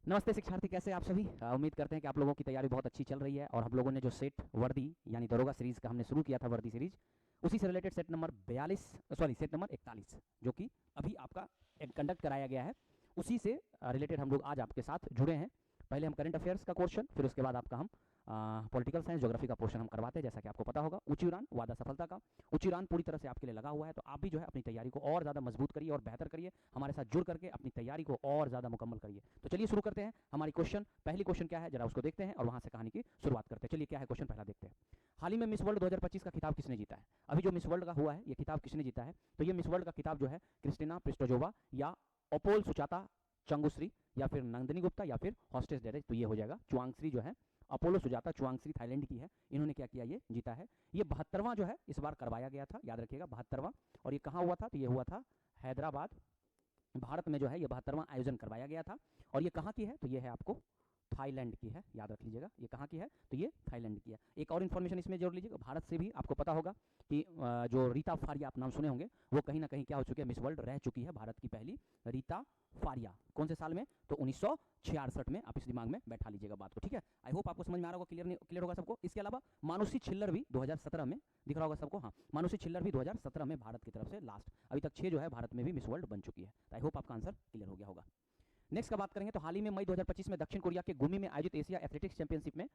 नमस्ते शिक्षार्थी, कैसे आप सभी। उम्मीद करते हैं कि आप लोगों की तैयारी बहुत अच्छी चल रही है। और हम लोगों ने जो सेट वर्दी यानी दरोगा सीरीज का हमने शुरू किया था, वर्दी सीरीज, उसी से रिलेटेड सेट नंबर 41 जो कि अभी आपका कंडक्ट कराया गया है, उसी से रिलेटेड हम लोग आज आपके साथ जुड़े हैं। पहले हम करंट अफेयर्स का क्वेश्चन, फिर उसके बाद आपका हम पॉलिटिकल साइंस ज्योग्राफी का पोर्शन हम करवाते हैं। जैसा कि आपको पता होगा, ऊंची उड़ान वादा सफलता का ऊंची उड़ान पूरी तरह से आपके लिए लगा हुआ है। तो आप भी जो है अपनी तैयारी को और ज़्यादा मजबूत करिए और बेहतर करिए, हमारे साथ जुड़ करके अपनी तैयारी को और ज़्यादा मुकम्मल करिए। तो चलिए शुरू करते हैं हमारी क्वेश्चन। पहली क्वेश्चन क्या है जरा उसको देखते हैं और वहां से कहानी की शुरुआत करते हैं। चलिए क्या है क्वेश्चन, पहला देखते हैं। हाल ही में मिस वर्ल्ड 2025 का खिताब किसने जीता है? अभी जो मिस वर्ल्ड का हुआ है, ये खिताब किसने जीता है? तो ये मिस वर्ल्ड का खिताब जो है क्रिस्टिना प्रिस्टोजोवा या अपोल सुचाता चंगुश्री या फिर नंदिनी गुप्ता या फिर हॉस्टेस डेरेज। तो ये हो जाएगा चुआंगश्री जो है, अपोलो सुजाता चुआंगश्री थाईलैंड की है। इन्होंने क्या किया, ये जीता है। ये 72वां जो है इस बार करवाया गया था, याद रखिएगा 72वां। और ये कहाँ हुआ था? तो ये हुआ था हैदराबाद, भारत में जो है ये 72वां आयोजन करवाया गया था। और ये कहाँ की है? तो ये है आपको थाईलैंड की है, याद रख लीजिएगा। ये कहाँ की है? तो ये थाईलैंड की है। एक और इन्फॉर्मेशन इसमें जोड़ लीजिएगा, भारत से भी आपको पता होगा कि जो रीता फारिया आप नाम सुने होंगे, वो कहीं ना कहीं क्या हो चुकी है, मिस वर्ल्ड रह चुकी है, भारत की पहली रीता फारिया। कौन से साल में? तो 1966 में। आप इस दिमाग में बैठा लीजिएगा बात को, ठीक है। आई होप आपको समझ में आ रहा होगा, क्लियर होगा सबको। इसके अलावा मानुषी छिल्लर भी 2017 में, दिख रहा होगा सबको, हाँ, मानुषी छिल्लर भी 2017 में भारत की तरफ से लास्ट, अभी तक 6 जो है भारत में भी मिस वर्ल्ड बन चुकी है। आई होप आपका आंसर क्लियर हो गया होगा। नेक्स्ट का बात करेंगे तो हाल ही में मई 2025 में दक्षिण कोरिया के गुमी में आयोजित एशिया एथलेटिक्स चैंपियनशिप में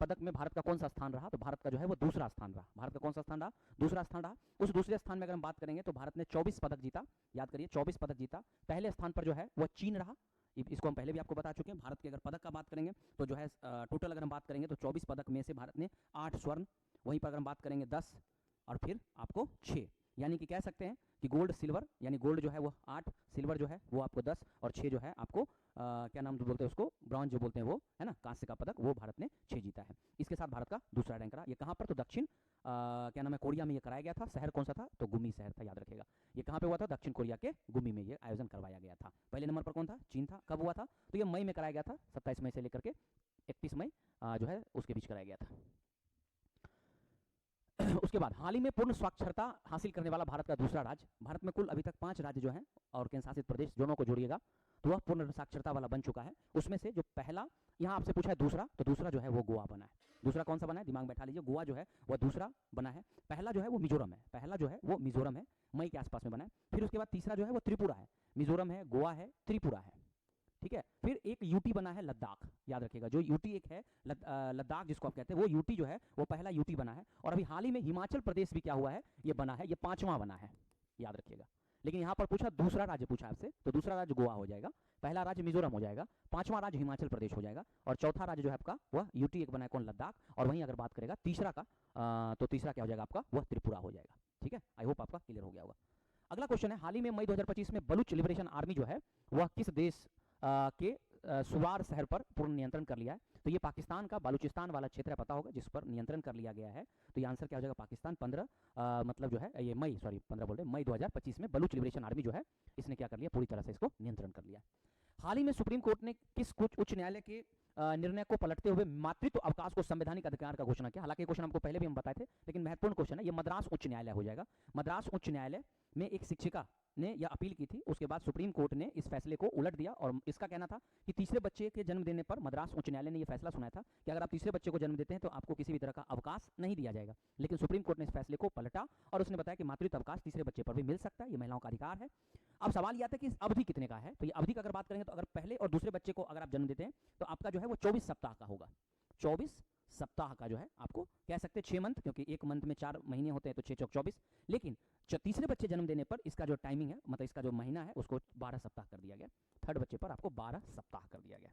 पदक में भारत का कौन सा स्थान रहा? तो भारत का जो है वो दूसरा स्थान रहा। भारत का कौन सा स्थान रहा? दूसरा स्थान रहा। उस दूसरे स्थान में अगर हम बात करेंगे तो भारत ने 24 पदक जीता, याद करिए 24 पदक जीता। पहले स्थान पर जो है वह चीन रहा। इसको हम पहले भी आपको बता चुके हैं। भारत के अगर पदक का बात करेंगे तो जो है टोटल अगर हम बात करेंगे तो 24 पदक में से भारत ने 8 स्वर्ण, वहीं पर अगर हम बात करेंगे 10 और फिर आपको 6, यानी कि कह सकते हैं कि गोल्ड सिल्वर, यानी गोल्ड जो है वो 8, सिल्वर जो है वो आपको 10 और 6 जो है आपको क्या नाम जो बोलते हैं उसको, ब्रॉन्ज जो बोलते हैं वो, है ना, कांस्य का पदक, वो भारत ने 6 जीता है। इसके साथ भारत का दूसरा रैंक रहा। ये कहाँ पर? तो दक्षिण क्या नाम है, कोरिया में ये कराया गया था। शहर कौन सा था? तो गुमी शहर था, याद रखिएगा। ये कहाँ पे हुआ था? दक्षिण कोरिया के गुमी में ये आयोजन करवाया गया था। पहले नंबर पर कौन था? चीन था। कब हुआ था? तो ये मई में कराया गया था, 27 मई से लेकर के 31 मई जो है उसके बीच कराया गया था। उसके बाद हाल ही में पूर्ण साक्षरता हासिल करने वाला भारत का दूसरा राज्य। भारत में कुल अभी तक 5 राज्य जो हैं और केंद्र शासित प्रदेश, दोनों को जोड़िएगा तो वह पूर्ण साक्षरता वाला बन चुका है। उसमें से जो पहला यहाँ आपसे पूछा है दूसरा, तो दूसरा जो है वो गोवा बना है। दूसरा कौन सा बना है? दिमाग में बैठा लीजिए, गोवा जो है वह दूसरा बना है। पहला जो है वो मिजोरम है, पहला जो है वो मिजोरम है, मई के आसपास में बना है। फिर उसके बाद तीसरा जो है वो त्रिपुरा है। मिजोरम है, गोवा है, त्रिपुरा है, ठीक है। फिर एक यूटी बना है, लद्दाख, याद रखिएगा। जो यूटी एक है लद्दाख जिसको आप कहते हैं, वो यूटी जो है वो पहला यूटी बना है। और अभी हाल ही में हिमाचल प्रदेश भी क्या हुआ है, ये बना है, ये 5वां बना है, याद रखिएगा। लेकिन यहां पर पूछा दूसरा राज्य पूछा आपसे, तो दूसरा राज्य गोवा हो जाएगा, पहला राज्य मिजोरम हो जाएगा, 5वां राज्य हिमाचल प्रदेश हो जाएगा और चौथा राज्य जो है आपका वह यूटी एक बना है, कौन? लद्दाख। और वहीं अगर बात करेगा तीसरा का तो तीसरा क्या हो जाएगा आपका? वह त्रिपुरा हो जाएगा, ठीक है। आई होप आपका क्लियर हो गया होगा। अगला क्वेश्चन है, हाल ही में मई 2025 में बलूच लिबरेशन आर्मी जो है वह किस देश के सुवार शहर पर पूर्ण नियंत्रण कर लिया है? तो ये पाकिस्तान का बालूचिस्तान वाला क्षेत्र है, पता होगा, जिस पर नियंत्रण कर लिया गया है। तो ये आंसर क्या हो जाएगा? पाकिस्तान। 15 मतलब जो है ये मई, सॉरी 15 बोल रहे, मई 2025 में बलूच लिबरेशन आर्मी जो है इसने क्या कर लिया, पूरी तरह से इसको नियंत्रण कर लिया। हाल ही में सुप्रीम कोर्ट ने किस कुछ उच्च न्यायालय के निर्णय को पलटते हुए मातृत्व अवकाश को संवैधानिक अधिकार का घोषणा किया? हालांकि क्वेश्चन हमको पहले भी हम बताए थे, लेकिन महत्वपूर्ण क्वेश्चन है। ये मद्रास उच्च न्यायालय हो जाएगा। मद्रास उच्च न्यायालय में एक शिक्षिका ने यह अपील की थी, उसके बाद सुप्रीम कोर्ट ने इस फैसले को उलट दिया और इसका कहना था कि तीसरे बच्चे के जन्म देने पर मद्रास उच्च न्यायालय ने यह फैसला सुनाया था कि अगर आप तीसरे बच्चे को जन्म देते हैं तो आपको किसी भी तरह का अवकाश नहीं दिया जाएगा। लेकिन सुप्रीम कोर्ट ने इस फैसले को पलटा और उसने बताया कि मातृत्व अवकाश तीसरे बच्चे पर भी मिल सकता है, यह महिलाओं का अधिकार है। अब सवाल यह आता है कि इस अवधि कितने का है? तो ये अवधि का अगर बात करेंगे तो अगर पहले और दूसरे बच्चे को अगर आप जन्म देते हैं तो आपका जो है वो 24 सप्ताह का होगा। 24 सप्ताह का जो है आपको कह सकते हैं 6 मंथ, क्योंकि एक मंथ में 4 महीने होते हैं, तो 6 चौक 24। लेकिन तीसरे बच्चे जन्म देने पर इसका जो टाइमिंग है, मतलब इसका जो महीना है, उसको 12 सप्ताह कर दिया गया। थर्ड बच्चे पर आपको 12 सप्ताह कर दिया गया।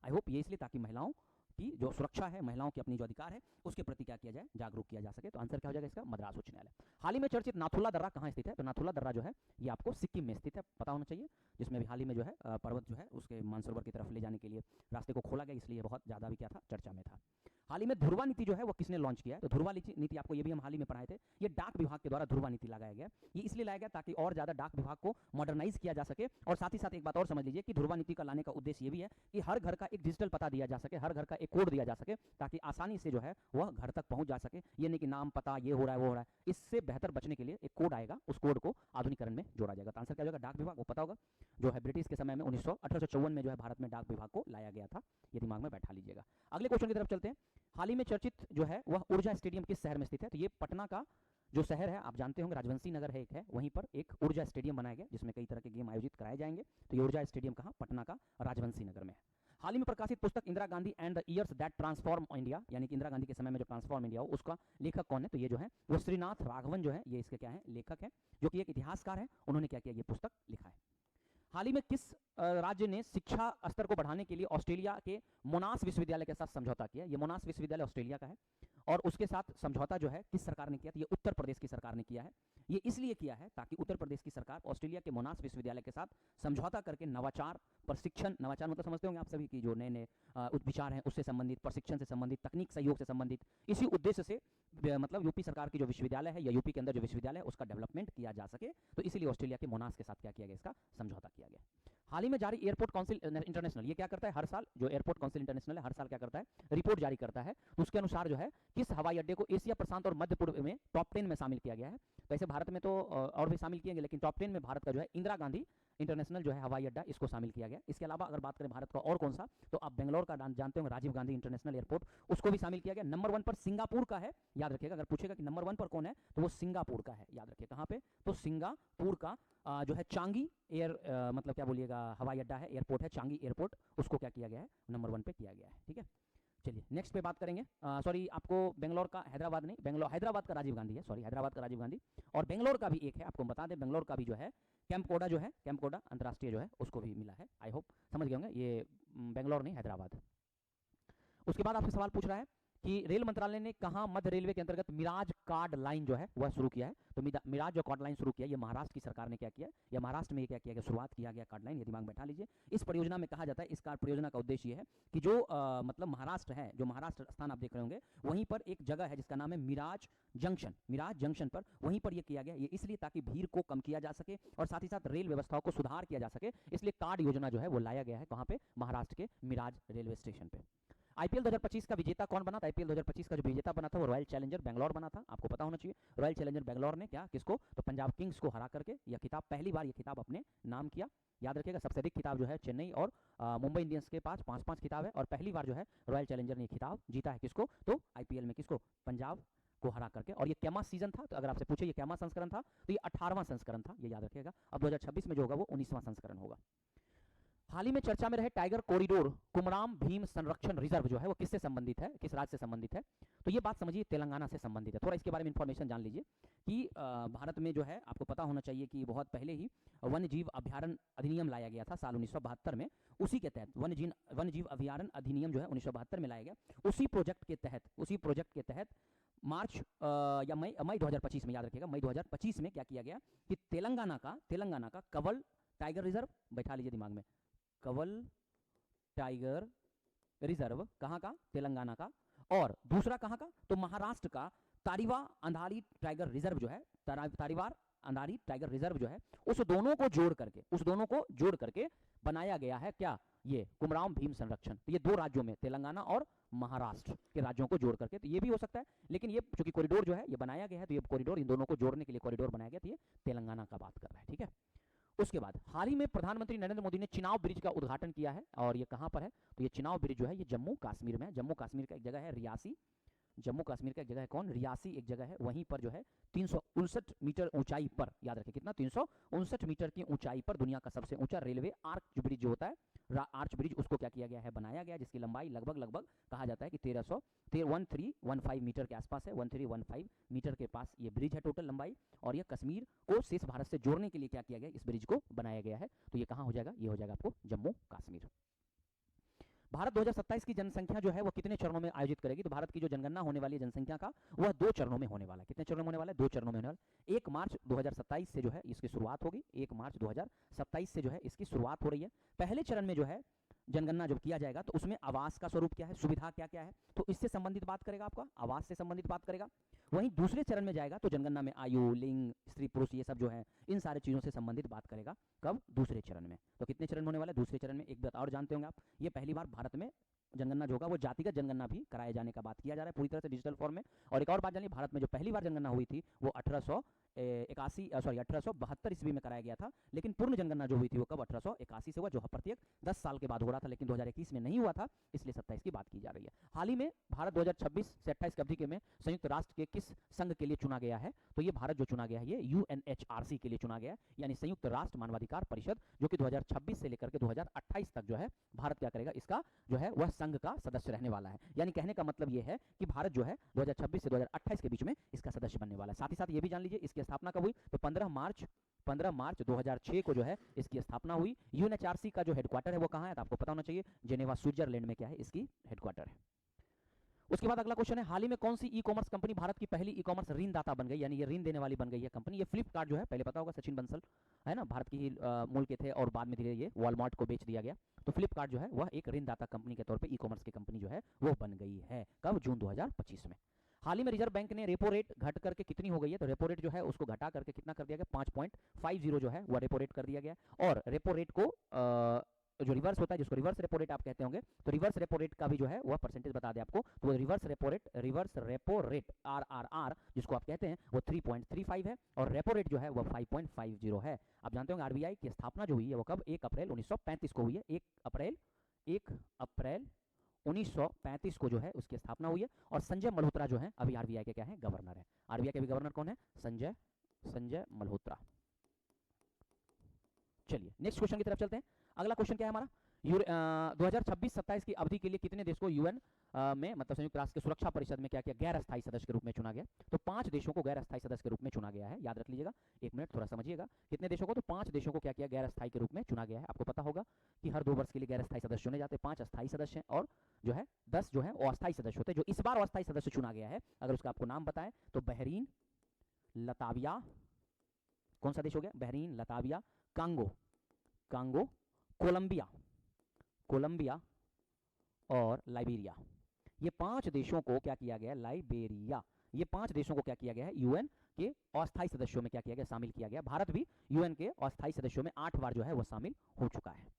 आई होप ये इसलिए ताकि महिलाओं की जो सुरक्षा है, महिलाओं के अपनी जो अधिकार है, उसके प्रति क्या किया जाए, जागरूक किया जा सके। तो आंसर क्या हो जाएगा इसका? मद्रास उच्च न्यायालय। हाल ही में चर्चित नाथुला दर्रा कहाँ स्थित है? तो नाथुला दर्रा जो है ये आपको सिक्किम में स्थित है, पता होना चाहिए, जिसमें भी हाल ही में जो है पर्वत जो है उसके मानसरोवर की तरफ ले जाने के लिए रास्ते को खोला गया, इसलिए बहुत ज़्यादा भी क्या था, चर्चा में था। हाल ही में ध्रुवा नीति जो है वो किसने लॉन्च किया है? तो ध्रुवा नीति आपको ये भी हम हाल ही में पढ़ाए थे, ये डाक विभाग के द्वारा ध्रुवा नीति लगाया गया। ये इसलिए लाया गया ताकि और ज्यादा डाक विभाग को मॉडर्नाइज किया जा सके, और साथ ही साथ एक बात और समझ लीजिए कि ध्रुवा नीति का लाने का उद्देश्य ये भी है कि हर घर का एक डिजिटल पता दिया जा सके, हर घर का एक कोड दिया जा सके, ताकि आसानी से जो है वह घर तक पहुंच जा सके। ये नहीं कि नाम पता ये हो रहा है वो हो रहा है, इससे बेहतर बचने के लिए एक कोड आएगा, उस कोड को आधुनिकरण में जोड़ा जाएगा। तो आंसर क्या हो जाएगा? डाक विभाग। वो पता होगा जो है ब्रिटिश के समय में 1854 में जो है भारत में डाक विभाग को लाया गया था, ये दिमाग में बैठा लीजिएगा। अगले क्वेश्चन की तरफ चलते हैं। हाल ही में चर्चित जो है वह ऊर्जा स्टेडियम किस शहर में स्थित है? तो ये पटना का जो शहर है, आप जानते होंगे राजवंशी नगर है एक है, वहीं पर एक ऊर्जा स्टेडियम बनाया गया जिसमें कई तरह के गेम आयोजित कराए जाएंगे। तो ये ऊर्जा स्टेडियम कहाँ? पटना का राजवंशी नगर में है। हाल ही में प्रकाशित पुस्तक Indira Gandhi and the years that transform India, यानी कि इंदिरा गांधी के समय में जो ट्रांसफॉर्म इंडिया हो, उसका लेखक कौन है? तो ये जो है वो श्रीनाथ राघवन जो है, ये इसके क्या है? लेखक है, जो कि एक इतिहासकार है। उन्होंने क्या किया? ये पुस्तक लिखा है। हाल ही में किस राज्य ने शिक्षा स्तर को बढ़ाने के लिए ऑस्ट्रेलिया के मोनास विश्वविद्यालय के साथ समझौता किया? ये मोनास विश्वविद्यालय ऑस्ट्रेलिया का है, और उसके साथ समझौता जो है किस सरकार ने किया? तो ये उत्तर प्रदेश की सरकार ने किया है। ये इसलिए किया है ताकि उत्तर प्रदेश की सरकार ऑस्ट्रेलिया के मोनास विश्वविद्यालय के साथ समझौता करके नवाचार, प्रशिक्षण, नवाचार मतलब समझते होंगे आप सभी की जो नए नए विचार हैं उससे संबंधित, प्रशिक्षण से संबंधित, तकनीक सहयोग से संबंधित, इसी उद्देश्य से मतलब यूपी सरकार की जो विश्वविद्यालय है या यूपी के अंदर जो विश्वविद्यालय है उसका डेवलपमेंट किया जा सके। तो इसीलिए ऑस्ट्रेलिया के मोनास के साथ क्या किया गया? इसका समझौता किया गया। हाल ही में जारी एयरपोर्ट काउंसिल इंटरनेशनल, ये क्या करता है? हर साल जो एयरपोर्ट काउंसिल इंटरनेशनल है हर साल क्या करता है? रिपोर्ट जारी करता है। तो उसके अनुसार जो है किस हवाई अड्डे को एशिया प्रशांत और मध्य पूर्व में टॉप 10 में शामिल किया गया है? वैसे भारत में तो और भी शामिल किए गए, लेकिन टॉप 10 में भारत का जो है इंदिरा गांधी इंटरनेशनल जो है हवाई अड्डा, इसको शामिल किया गया। इसके अलावा अगर बात करें भारत का और कौन सा, तो आप बेंगलोर का जानते होंगे, राजीव गांधी इंटरनेशनल एयरपोर्ट, उसको भी शामिल किया गया। नंबर 1 पर सिंगापुर का है, याद रखिएगा। अगर पूछेगा कि नंबर 1 पर कौन है, तो वो सिंगापुर का है, याद रखिए। कहाँ पे? तो सिंगापुर का जो है चांगी एयर मतलब क्या बोलिएगा, हवाई अड्डा है, एयरपोर्ट है चांगी एयरपोर्ट, उसको क्या किया गया है? नंबर 1 पे किया गया है। ठीक है, चलिए नेक्स्ट पे बात करेंगे। सॉरी, आपको बेंगलोर का, हैदराबाद नहीं, बेंगलोर हैदराबाद का राजीव गांधी है, सॉरी हैदराबाद का राजीव गांधी, और बेंगलोर का भी एक है, आपको बता दें बेंगलोर का भी जो है कैंपकोडा जो है, कैंपकोडा अंतर्राष्ट्रीय जो है उसको भी मिला है। आई होप समझ गए होंगे, ये बेंगलोर नहीं हैदराबाद। उसके बाद आपसे सवाल पूछ रहा है कि रेल मंत्रालय ने कहाँ मध्य रेलवे के अंतर्गत मिराज कार्ड लाइन जो है वह शुरू किया है? तो मिराज जो कार्ड लाइन शुरू किया, ये महाराष्ट्र की सरकार ने क्या किया, या महाराष्ट्र में ये क्या किया गया? शुरुआत किया गया कार्ड लाइन, ये दिमाग में बैठा लीजिए। इस परियोजना में कहा जाता है, इस परियोजना का उद्देश्य ये है कि जो मतलब महाराष्ट्र है, जो महाराष्ट्र स्थान आप देख रहे होंगे, वहीं पर एक जगह है जिसका नाम है मिराज जंक्शन, मिराज जंक्शन पर, वहीं पर ये किया गया। ये इसलिए ताकि भीड़ को कम किया जा सके और साथ ही साथ रेल व्यवस्थाओं को सुधार किया जा सके, इसलिए कार्ड योजना जो है वो लाया गया है। कहाँ पे? महाराष्ट्र के मिराज रेलवे स्टेशन पे। आईपीएल 2025 का विजेता कौन बना था? आईपीएल 2025 का जो विजेता बना था वो रॉयल चैलेंजर बेंगलोर बना था, आपको पता होना चाहिए। रॉयल चैलेंजर बेंगलोर ने क्या, किसको? तो पंजाब किंग्स को हरा करके यह खिताब, पहली बार ये खिताब अपने नाम किया। याद रखिएगा, सबसे अधिक खिताब जो है चेन्नई और मुंबई इंडियंस के पास 5-5 खिताब है, और पहली बार जो है रॉयल चैलेंजर ने खिताब जीता है। किसको? तो आईपीएल में किसको? पंजाब को हरा करके। और ये कैमा सीजन था, तो अगर आपसे पूछे ये कैमा संस्करण था, तो ये 18वां संस्करण था, ये याद रखिएगा। अब 2026 में जो होगा वो 19वां संस्करण होगा। हाल ही में चर्चा में रहे टाइगर कॉरिडोर कुमराम भीम संरक्षण रिजर्व जो है वो किससे संबंधित है, किस राज्य से संबंधित है? तो ये बात समझिए तेलंगाना से संबंधित है। थोड़ा इसके बारे में इंफॉर्मेशन जान लीजिए कि भारत में जो है आपको पता होना चाहिए कि बहुत पहले ही वन्य जीव अभ्यारण्य अधिनियम लाया गया था साल 1972 में। उसी के तहत वन्य जीव अभ्यारण्य अधिनियम जो है 1972 में लाया गया। उसी प्रोजेक्ट के तहत मार्च या मई 2025 में, याद रखिएगा मई 2025 में क्या किया गया कि तेलंगाना का कवल टाइगर रिजर्व, बैठा लीजिए दिमाग में, कवल टाइगर रिजर्व कहाँ का? तेलंगाना का। और दूसरा कहाँ का? तो महाराष्ट्र का तारिवा अंधारी टाइगर रिजर्व जो है, तारिवार अंधारी टाइगर रिजर्व जो है, उस दोनों को जोड़ करके बनाया गया है क्या? ये कुमराम भीम संरक्षण। तो ये दो राज्यों में, तेलंगाना और महाराष्ट्र के राज्यों को जोड़ करके, तो ये भी हो सकता है, लेकिन ये चूंकि कॉरिडोर जो है ये बनाया गया है, तो ये कॉरिडोर इन दोनों को जोड़ने के लिए कॉरिडोर बनाया गया, तो ये तेलंगाना का बात कर रहा है। ठीक है, उसके बाद हाल ही में प्रधानमंत्री नरेंद्र मोदी ने चिनाब ब्रिज का उद्घाटन किया है, और ये कहां पर है? तो ये चिनाब ब्रिज जो है ये जम्मू कश्मीर में है। जम्मू कश्मीर का एक जगह है रियासी, जम्मू कश्मीर का एक जगह है कौन? रियासी एक जगह है, वहीं पर जो है 359 मीटर ऊंचाई पर, याद रखिए कितना? 359 मीटर की ऊंचाई पर दुनिया का सबसे ऊंचा रेलवे आर्च ब्रिज जो होता है, आर्च ब्रिज, उसको क्या किया गया है? बनाया गया, जिसकी लंबाई लगभग कहा जाता है कि 1315 मीटर के आसपास है। 1315 मीटर के पास ये ब्रिज है टोटल लंबाई, और ये कश्मीर को शेष भारत से जोड़ने के लिए क्या किया गया? इस ब्रिज को बनाया गया है। तो ये कहाँ हो जाएगा? ये हो जाएगा आपको जम्मू कश्मीर। भारत 2027 की जनसंख्या जो है वो कितने चरणों में आयोजित करेगी? तो भारत की जो जनगणना होने वाली है जनसंख्या का, वह 2 चरणों में होने वाला है। कितने चरणों में होने वाला है? 2 चरणों में होने वाला है। 1 मार्च 2027 से जो है इसकी शुरुआत होगी, 1 मार्च 2027 से जो है इसकी शुरुआत हो रही है। पहले चरण में जो है जनगणना जब किया जाएगा तो उसमें आवास का स्वरूप क्या है, सुविधा क्या क्या है, तो इससे संबंधित बात करेगा, आपका आवास से संबंधित बात करेगा। वहीं दूसरे चरण में जाएगा तो जनगणना में आयु, लिंग, स्त्री पुरुष, ये सब जो है इन सारे चीज़ों से संबंधित बात करेगा। कब? दूसरे चरण में। तो कितने चरण होने वाले? दूसरे चरण में। एक बात और जानते होंगे आप, ये पहली बार भारत में जनगणना जो होगा वो जातिगत जनगणना भी कराए जाने का बात किया जा रहा है पूरी तरह से डिजिटल फॉर्म में। और एक और बात जानिए, भारत में जो पहली बार जनगणना हुई थी वो 1872 ईस्वी में कराया गया था, लेकिन पूर्ण जनगणना जो हुई थी वो कब? 1881 से हुआ, जो प्रत्येक 10 साल के बाद हो रहा था, लेकिन 2021 में नहीं हुआ था, इसलिए 27 की बात की जा रही है। हाल ही में भारत 2026 से 28 की अवधि के में संयुक्त राष्ट्र के किस संघ के लिए चुना गया है? तो ये भारत जो चुना गया है ये UNHRC के लिए चुना गया है, यानी संयुक्त राष्ट्र मानवाधिकार परिषद, जो कि 2026 से लेकर के 2028 तक जो है भारत क्या करेगा, इसका जो है वह संघ का सदस्य रहने वाला है। यानी कहने का मतलब ये है कि भारत जो है 2026 से 2028 के बीच में इसका सदस्य बनने वाला है। साथ ही साथ ये भी जान लीजिए इसकी स्थापना कब हुई, तो 15 मार्च 2006 को जो है इसकी स्थापना हुई। UNHRC का जो हेडक्वार्टर है वो कहाँ है, तो आपको पता होना चाहिए, जेनेवा स्विट्जरलैंड में क्या है, इसकी हेडक्वार्टर है। उसके बाद अगला क्वेश्चन है, हाल ही में कौन सी ई कॉमर्स कंपनी भारत की पहली ई कॉमर्स ऋणदाता बन गई, यानी ये ऋण देने वाली बन गई है कंपनी? ये फ्लिपकार्ट जो है, पहले पता होगा सचिन बंसल है ना, भारत की ही मूल के थे और बाद में धीरे ये वॉलमार्ट को बेच दिया गया। तो फ्लिपकार्ट जो है वह एक ऋणदाता कंपनी के तौर पर ई कॉमर्स की कंपनी जो है वो बन गई है। कब? जून 2025 में। हाल ही में रिजर्व बैंक ने रेपो रेट घट करके कितनी हो गई है, तो रेपो रेट जो है उसको घटा करके कितना कर दिया गया, 5.50 जो है वह रेपो रेट कर दिया गया। और रेपो रेट को जो रिवर्स होता है, जिसको रिवर्स रेपो रेट आप कहते होंगे, तो रिवर्स रेपो रेट का भी जो है वह परसेंटेज बता दे आपको, तो रिवर्स रेपो रेट RRR जिसको आप कहते हैं वो 3.35 है, और रेपो रेट जो है वह 5.50 है। आप जानते होंगे आरबीआई की स्थापना जो हुई है वो कब? 1 अप्रैल 1935 को हुई है। 1 अप्रैल 1935 को जो है उसकी स्थापना हुई है। और संजय मल्होत्रा जो है अभी आरबीआई के क्या है, गवर्नर है। आरबीआई के भी गवर्नर कौन है? संजय मल्होत्रा। चलिए नेक्स्ट क्वेश्चन की तरफ चलते हैं। अगला क्वेश्चन क्या है हमारा, 2026-27 की अवधि के लिए कितने देश को यूएन में, मतलब संयुक्त राष्ट्र की सुरक्षा परिषद में क्या किया, गैर अस्थायी सदस्य के रूप में चुना गया? तो 5 देशों को गैर अस्थायी सदस्य के रूप में चुना गया है, याद रख लीजिएगा, एक मिनट थोड़ा समझिएगा। कितने देशों को? तो 5 देशों को क्या किया, गैर अस्थायी के रूप में चुना गया है। आपको पता होगा कि हर 2 वर्ष के लिए गैर अस्थायी सदस्य चुने जाते हैं, 5 अस्थायी सदस्य हैं और जो है 10 जो है अस्थायी सदस्य होते हैं। जो इस बार अस्थायी सदस्य चुना गया है, अगर उसका आपको नाम बताएं तो बहरीन, लताविया, कौन सा देश हो गया? बहरीन, लताविया, कांगो, कोलंबिया और लाइबेरिया। ये 5 देशों को क्या किया गया, लाइबेरिया, ये 5 देशों को क्या किया गया है, यूएन के अस्थायी सदस्यों में क्या किया गया, शामिल किया गया। भारत भी यूएन के अस्थायी सदस्यों में 8 बार जो है वह शामिल हो चुका है।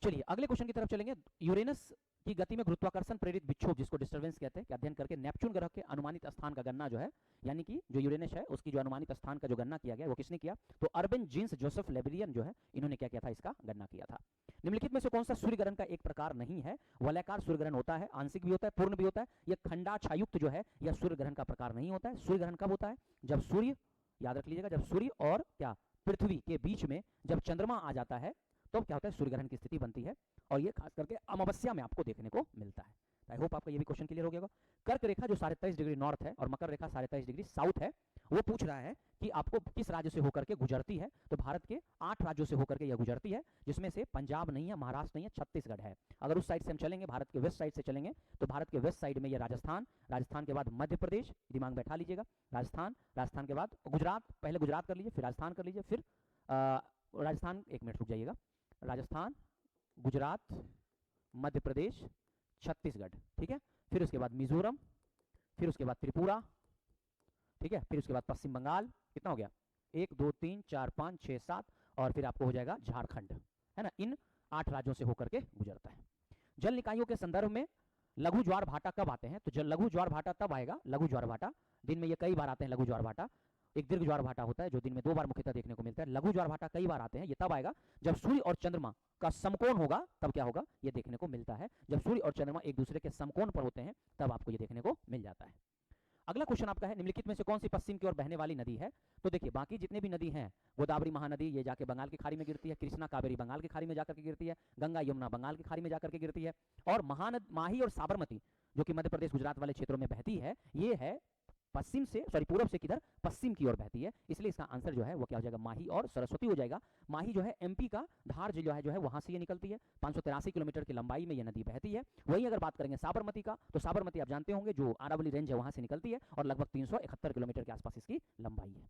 चलिए अगले क्वेश्चन की तरफ चलेंगे। यूरेनस की गति में गुरुत्वाकर्षण प्रेरित विक्षोभ, जिसको डिस्टर्बेंस कहते हैं, का अध्ययन करके नेपच्यून ग्रह के अनुमानित स्थान का गणना जो है, यानी कि जो यूरेनस है उसकी जो अनुमानित स्थान का जो गणना किया गया वो किसने किया, तो अर्बन जीन्स जोसेफ लेबरियन जो है, इन्होंने क्या किया था, इसका गणना किया था। निम्नलिखित में से कौन सा सूर्य ग्रहण का एक प्रकार नहीं है? वलयाकार सूर्य ग्रहण होता है, आंशिक भी होता है, पूर्ण भी होता है। यह खंडाच्छायुक्त जो है यह सूर्य ग्रहण का प्रकार नहीं होता है। सूर्य ग्रहण कब होता है? जब सूर्य, याद रख लीजिएगा, जब सूर्य और क्या, पृथ्वी के बीच में जब चंद्रमा आ जाता है तो क्या होता है, सूर्य ग्रहण की स्थिति बनती है, और ये खास करके अमावस्या में आपको देखने को मिलता है। आई होप आपका ये भी क्वेश्चन क्लियर हो गया होगा। कर्क रेखा जो 23.5 डिग्री नॉर्थ है और मकर रेखा 23.5 डिग्री साउथ है, वो पूछ रहा है कि आपको किस राज्य से होकर के गुजरती है, तो भारत के 8 राज्यों से होकर के यह गुजरती है, जिसमें से पंजाब नहीं है, महाराष्ट्र नहीं है, छत्तीसगढ़ है। अगर उस साइड से हम चलेंगे, भारत के वेस्ट साइड से चलेंगे, तो भारत के वेस्ट साइड में यह राजस्थान, राजस्थान के बाद मध्य प्रदेश, दिमाग में बैठा लीजिएगा, राजस्थान, राजस्थान के बाद गुजरात, पहले गुजरात कर लीजिए, फिर राजस्थान कर लीजिए, फिर राजस्थान, एक मिनट रुक जाइएगा, राजस्थान, गुजरात, मध्य प्रदेश, छत्तीसगढ़, ठीक है, फिर उसके बाद मिजोरम, फिर उसके बाद त्रिपुरा, ठीक है, फिर उसके बाद पश्चिम बंगाल, कितना हो गया, 1 2 3 4 5 6 7, और फिर आपको हो जाएगा झारखंड, है ना। इन 8 राज्यों से होकर के गुजरता है। जल निकायों के संदर्भ में लघु ज्वार भाटा कब आते हैं? तो लघु ज्वार भाटा तब आएगा, लघु ज्वार भाटा दिन में ये कई बार आते हैं। लघु ज्वार भाटा, एक दीर्घ ज्वार भाटा होता है जो दिन में 2 बार मुख्यतः देखने को मिलता है। लघु ज्वार भाटा कई बार आते हैं, ये तब आएगा जब सूर्य और चंद्रमा का समकोण होगा, तब क्या होगा, ये देखने को मिलता है। जब सूर्य और चंद्रमा एक दूसरे के समकोण पर होते हैं तब आपको ये देखने को मिल जाता है। अगला क्वेश्चन आपका है, निम्नलिखित में से कौन सी पश्चिम की ओर बहने वाली नदी है? तो देखिए बाकी जितने भी नदी हैं, गोदावरी महानदी ये जाके बंगाल की खाड़ी में गिरती है, कृष्णा कावेरी बंगाल की खाड़ी में जाकर के गिरती है, गंगा यमुना बंगाल की खाड़ी में जाकर के गिरती है, और माही और साबरमती जो कि मध्य प्रदेश गुजरात वाले क्षेत्रों में बहती है, ये है पश्चिम से, सॉरी पूर्व से किधर, पश्चिम की ओर बहती है। इसलिए इसका आंसर जो है वो क्या हो जाएगा, माही और सरस्वती हो जाएगा। माही जो है एमपी का धार जिला है जो है वहां से ये निकलती है, 583 किलोमीटर की लंबाई में ये नदी बहती है। वहीं अगर बात करेंगे साबरमती का, तो साबरमती आप जानते होंगे जो अरावली रेंज है वहां से निकलती है और लगभग 371 किलोमीटर के आसपास इसकी लंबाई है।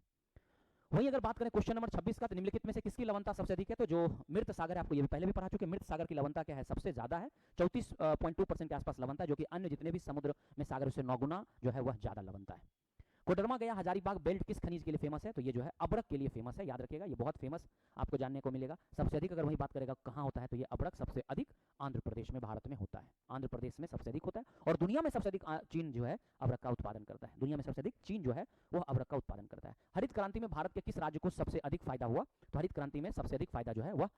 वहीं अगर बात करें क्वेश्चन नंबर 26 का, तो निम्नलिखित में से किसकी लवणता सबसे अधिक है? तो जो मृत सागर है, आपको ये भी पहले भी पढ़ा चुके, मृत सागर की लवणता क्या है? सबसे ज्यादा है, 34.2% के आसपास लवणता, जो कि अन्य जितने भी समुद्र में सागर से 9 गुना जो है वह ज्यादा लवणता है। कोडरमा गया हजारीबाग बेल्ट किस खनिज के लिए फेमस है? तो ये जो है अब्रक के लिए फेमस है, याद रखिएगा, ये बहुत फेमस आपको जानने को मिलेगा। सबसे अधिक अगर वही बात करेगा कहाँ होता है, तो ये अब्रक सबसे अधिक आंध्र प्रदेश में, भारत में होता है। आंध्र प्रदेश में सबसे अधिक होता है, और दुनिया में सबसे अधिक चीन जो है अब्रक का उत्पादन करता है। दुनिया में सबसे अधिक चीन जो है वह अब्रक का उत्पादन करता है। हरित क्रांति में भारत के किस राज्य को सबसे अधिक फायदा हुआ? तो हरित क्रांति में सबसे अधिक फायदा जो है वह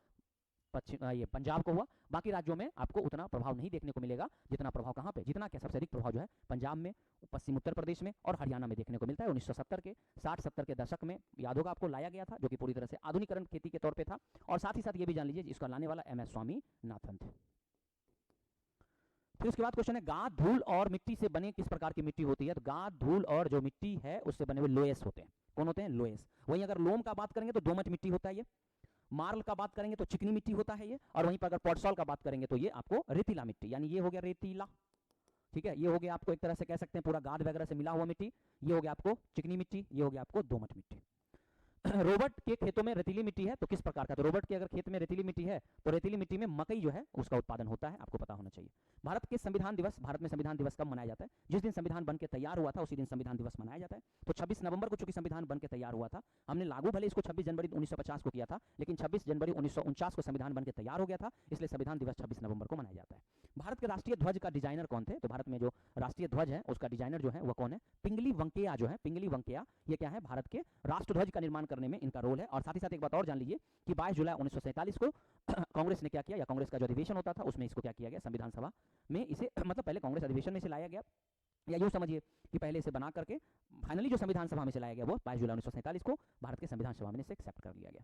ये पंजाब को हुआ। बाकी राज्यों में आपको उतना प्रभाव नहीं देखने को मिलेगा जितना प्रभाव कहाँ पे, जितना क्या सबसे अधिक प्रभाव जो है पंजाब में, पश्चिम उत्तर प्रदेश में और हरियाणा में देखने को मिलता है। 1970 के 60-70 के दशक में याद होगा आपको, लाया गया था, जो कि पूरी तरह से आधुनिकरण खेती के तौर पे था। और साथ ही साथ ये भी जान लीजिए इसका लाने वाला MS स्वामीनाथन थे। फिर उसके बाद क्वेश्चन है, गाद, धूल और मिट्टी से बने किस प्रकार की मिट्टी होती है? तो गाद, धूल और जो मिट्टी है उससे बने हुए लोएस होते हैं। कौन होते हैं? लोएस। वहीं अगर लोम का बात करेंगे तो दोमट मिट्टी होता है ये। मार्ल का बात करेंगे तो चिकनी मिट्टी होता है ये। और वहीं पर अगर पॉटसॉल का बात करेंगे तो ये आपको रेतीला मिट्टी, यानी ये हो गया रेतीला, ठीक है। ये हो गया आपको एक तरह से कह सकते हैं पूरा गाद वगैरह से मिला हुआ मिट्टी। ये हो गया आपको चिकनी मिट्टी, ये हो गया आपको दोमट मिट्टी। रोबोट के खेतों में रेतीली मिट्टी है तो किस प्रकार का? तो रोबोट के अगर खेत में रेतीली मिट्टी है तो रेतीली मिट्टी में मकई जो है उसका उत्पादन होता है, आपको पता होना चाहिए। भारत के संविधान दिवस, भारत में संविधान दिवस कब मनाया जाता है? जिस दिन संविधान बनकर तैयार हुआ था उसी दिन संविधान दिवस मनाया जाता है। तो 26 नवंबर को चूंकि संविधान बनकर तैयार हुआ था, हमने लागू भले इसको 26 जनवरी 1950 को किया था, लेकिन 26 जनवरी 1949 को संविधान बनकर तैयार हो गया था, इसलिए संविधान दिवस 26 नवंबर को मनाया जाता है। भारत के राष्ट्रीय ध्वज का डिजाइनर कौन थे? तो भारत में जो राष्ट्रीय ध्वज है उसका डिजाइनर जो है वह कौन है? पिंगली वेंकैया जो है, पिंगली वेंकैया, ये क्या है? भारत के राष्ट्रध्वज का निर्माण करने में इनका रोल है। और साथ ही साथ एक बात और जान लीजिए कि 22 जुलाई 1947 को कांग्रेस ने क्या किया, या कांग्रेस का जो अधिवेशन होता था उसमें इसको क्या किया गया? संविधान सभा में इसे मतलब पहले कांग्रेस अधिवेशन में इसे लाया गया, या यूं समझिए कि पहले इसे बना करके फाइनली जो संविधान सभा में से लाया गया वो 22 जुलाई 1947 को भारत के संविधान सभा में इसे एक्सेप्ट कर लिया गया।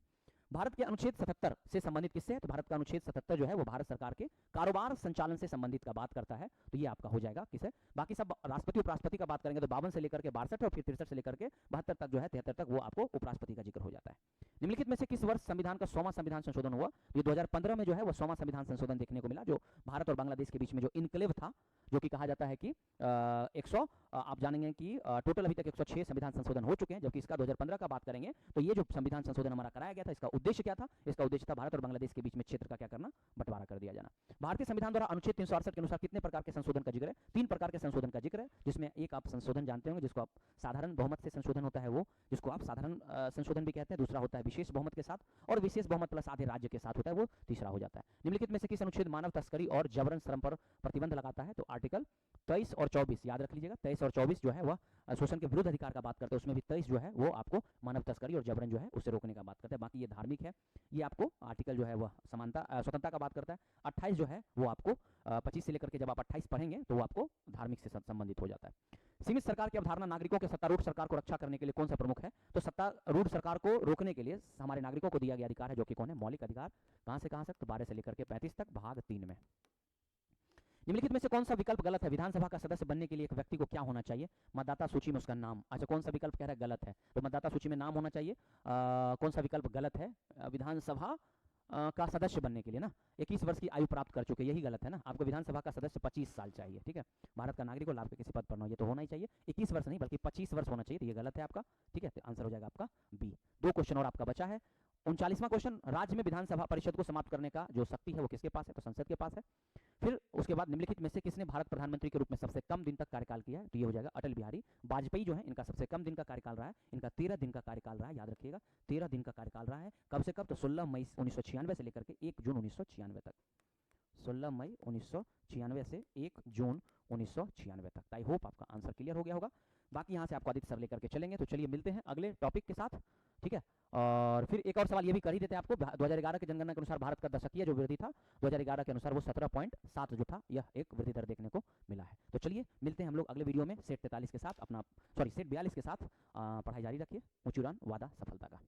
भारत के अनुच्छेद 77 से संबंधित किससे है? तो भारत का अनुच्छेद 77 जो है वो भारत सरकार के कारोबार संचालन से संबंधित का बात करता है, तो ये आपका हो जाएगा किसे? बाकी सब राष्ट्रपति उपराष्ट्रपति का बात करेंगे तो 52 से लेकर के 62 और फिर 63 से लेकर के 72 तक जो है 73 तक वो आपको उपराष्ट्रपति का जिक्र हो जाता है। निम्नलिखित में से किस वर्ष संविधान का 100वां संविधान संशोधन हुआ? ये 2015 में जो है वो 100वां संविधान संशोधन देखने को मिला, जो भारत और बांग्लादेश के बीच में जो इनक्लेव था, जो कि कहा जाता है कि 100 आप जानेंगे कि टोटल अभी तक 106 संविधान संशोधन हो चुके हैं, जबकि इसका 2015 का बात करेंगे तो ये जो संविधान संशोधन हमारा कराया गया था इसका उद्देश्य क्या था? इसका उद्देश्य था भारत और बांग्लादेश के बीच में क्षेत्र का क्या करना? बंटवारा कर दिया जाना। भारतीय संविधान द्वारा अनुच्छेद 368 के अनुसार कितने प्रकार के संशोधन का जिक्र है? 3 प्रकार के संशोधन का जिक्र है, जिसमें एक आप संशोधन जानते होंगे जिसको आप साधारण बहुमत से संशोधन होता है, वो जिसको आप साधारण संशोधन भी कहते हैं। दूसरा होता है विशेष बहुमत के साथ, और विशेष बहुमत प्लस आधे राज्य के साथ होता है, वो तीसरा हो जाता है। निम्नलिखित में से किस अनुच्छेद मानव तस्करी और जबरन श्रम पर प्रतिबंध लगाता है? तो आर्टिकल 23 और 24 याद रख लीजिएगा। 23 और 24 जो है वह शोषण के विरुद्ध अधिकार का बात करते हैं, उसमें भी 23 जो है वो आपको मानव तस्करी और जबरन जो है उसे रोकने का बात करते हैं। बाकी ये धार्मिक है, ये आपको आर्टिकल जो है वह समानता स्वतंत्रता का बात करता है। 28 जो है वो आपको 25 से लेकर के जब आप 28 पढ़ेंगे तो वो आपको धार्मिक से संबंधित हो जाता है। सीमित सरकार की अवधारणा नागरिकों के सत्तारूढ़ सरकार को रक्षा करने के लिए कौन सा प्रमुख है? तो सत्तारूढ़ सरकार को रोकने के लिए हमारे नागरिकों को दिया गया अधिकार है, जो कि कौन है? मौलिक अधिकार। कहां से कहां तक? तो 12 से लेकर के 35 तक, भाग 3 में। निम्नलिखित में से कौन सा विकल्प गलत है? विधानसभा का सदस्य बनने के लिए एक व्यक्ति को क्या होना चाहिए? मतदाता सूची में उसका नाम। अच्छा, कौन सा विकल्प कह रहा है गलत है? तो मतदाता सूची में नाम होना चाहिए। कौन सा विकल्प गलत है? विधानसभा का सदस्य बनने के लिए ना 21 वर्ष की आयु प्राप्त कर चुके, यही गलत है ना। आपको विधानसभा का सदस्य 25 साल चाहिए, ठीक है। भारत का नागरिक हो, लाभ के किसी पद पर न हो, ये तो होना ही चाहिए। 21 वर्ष नहीं बल्कि 25 वर्ष होना चाहिए, तो ये गलत है आपका, ठीक है। तो आंसर हो जाएगा आपका बी। 2 क्वेश्चन और आपका बचा है। 39वां क्वेश्चन, राज्य में विधानसभा परिषद को समाप्त करने का जो शक्ति है वो किसके पास है? तो संसद के पास है। फिर उसके बाद निम्नलिखित में से किसने भारत प्रधानमंत्री के रूप में सबसे कम दिन तक कार्यकाल किया है? तो ये हो जाएगा अटल बिहारी वाजपेयी जो है, इनका सबसे कम दिन का कार्यकाल रहा है। इनका 13 दिन का कार्यकाल रहा है, याद रखिएगा 13 दिन का कार्यकाल रहा है। कब से कब? तो 16 मई 1996 से लेकर के 1 जून 1996 तक। 16 मई 1996 से 1 जून 1996 तक। आई होप आपका आंसर क्लियर हो गया होगा। बाकी यहाँ से आपको आदित्य सर लेकर के चलेंगे। तो चलिए मिलते हैं अगले टॉपिक के साथ, ठीक है। और फिर एक और सवाल ये भी कर ही देते हैं आपको। 2011 की जनगणना के अनुसार भारत का दशकीय जो वृद्धि था 2011 के अनुसार वो 17.7 जो था, यह एक वृद्धि दर देखने को मिला है। तो चलिए मिलते हैं हम लोग अगले वीडियो में सेट 43 के साथ, अपना सेट 42 के साथ। पढ़ाई जारी रखिए। ऊंची उड़ान वादा सफलता का।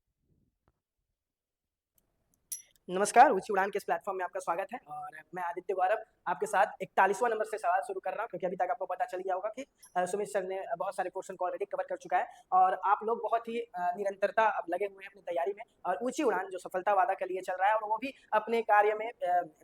नमस्कार, ऊँची उड़ान के इस प्लेटफ़ॉर्म में आपका स्वागत है और मैं आदित्य गौरव आपके साथ 41वां नंबर से सवाल शुरू कर रहा हूँ क्योंकि अभी तक आपको पता चल गया होगा कि सुमित सर ने बहुत सारे क्वेश्चन को ऑलरेडी कवर कर चुका है और आप लोग बहुत ही निरंतरता अब लगे हुए हैं अपनी तैयारी में और ऊँची उड़ान जो सफलता वादा के लिए चल रहा है और वो भी अपने कार्य में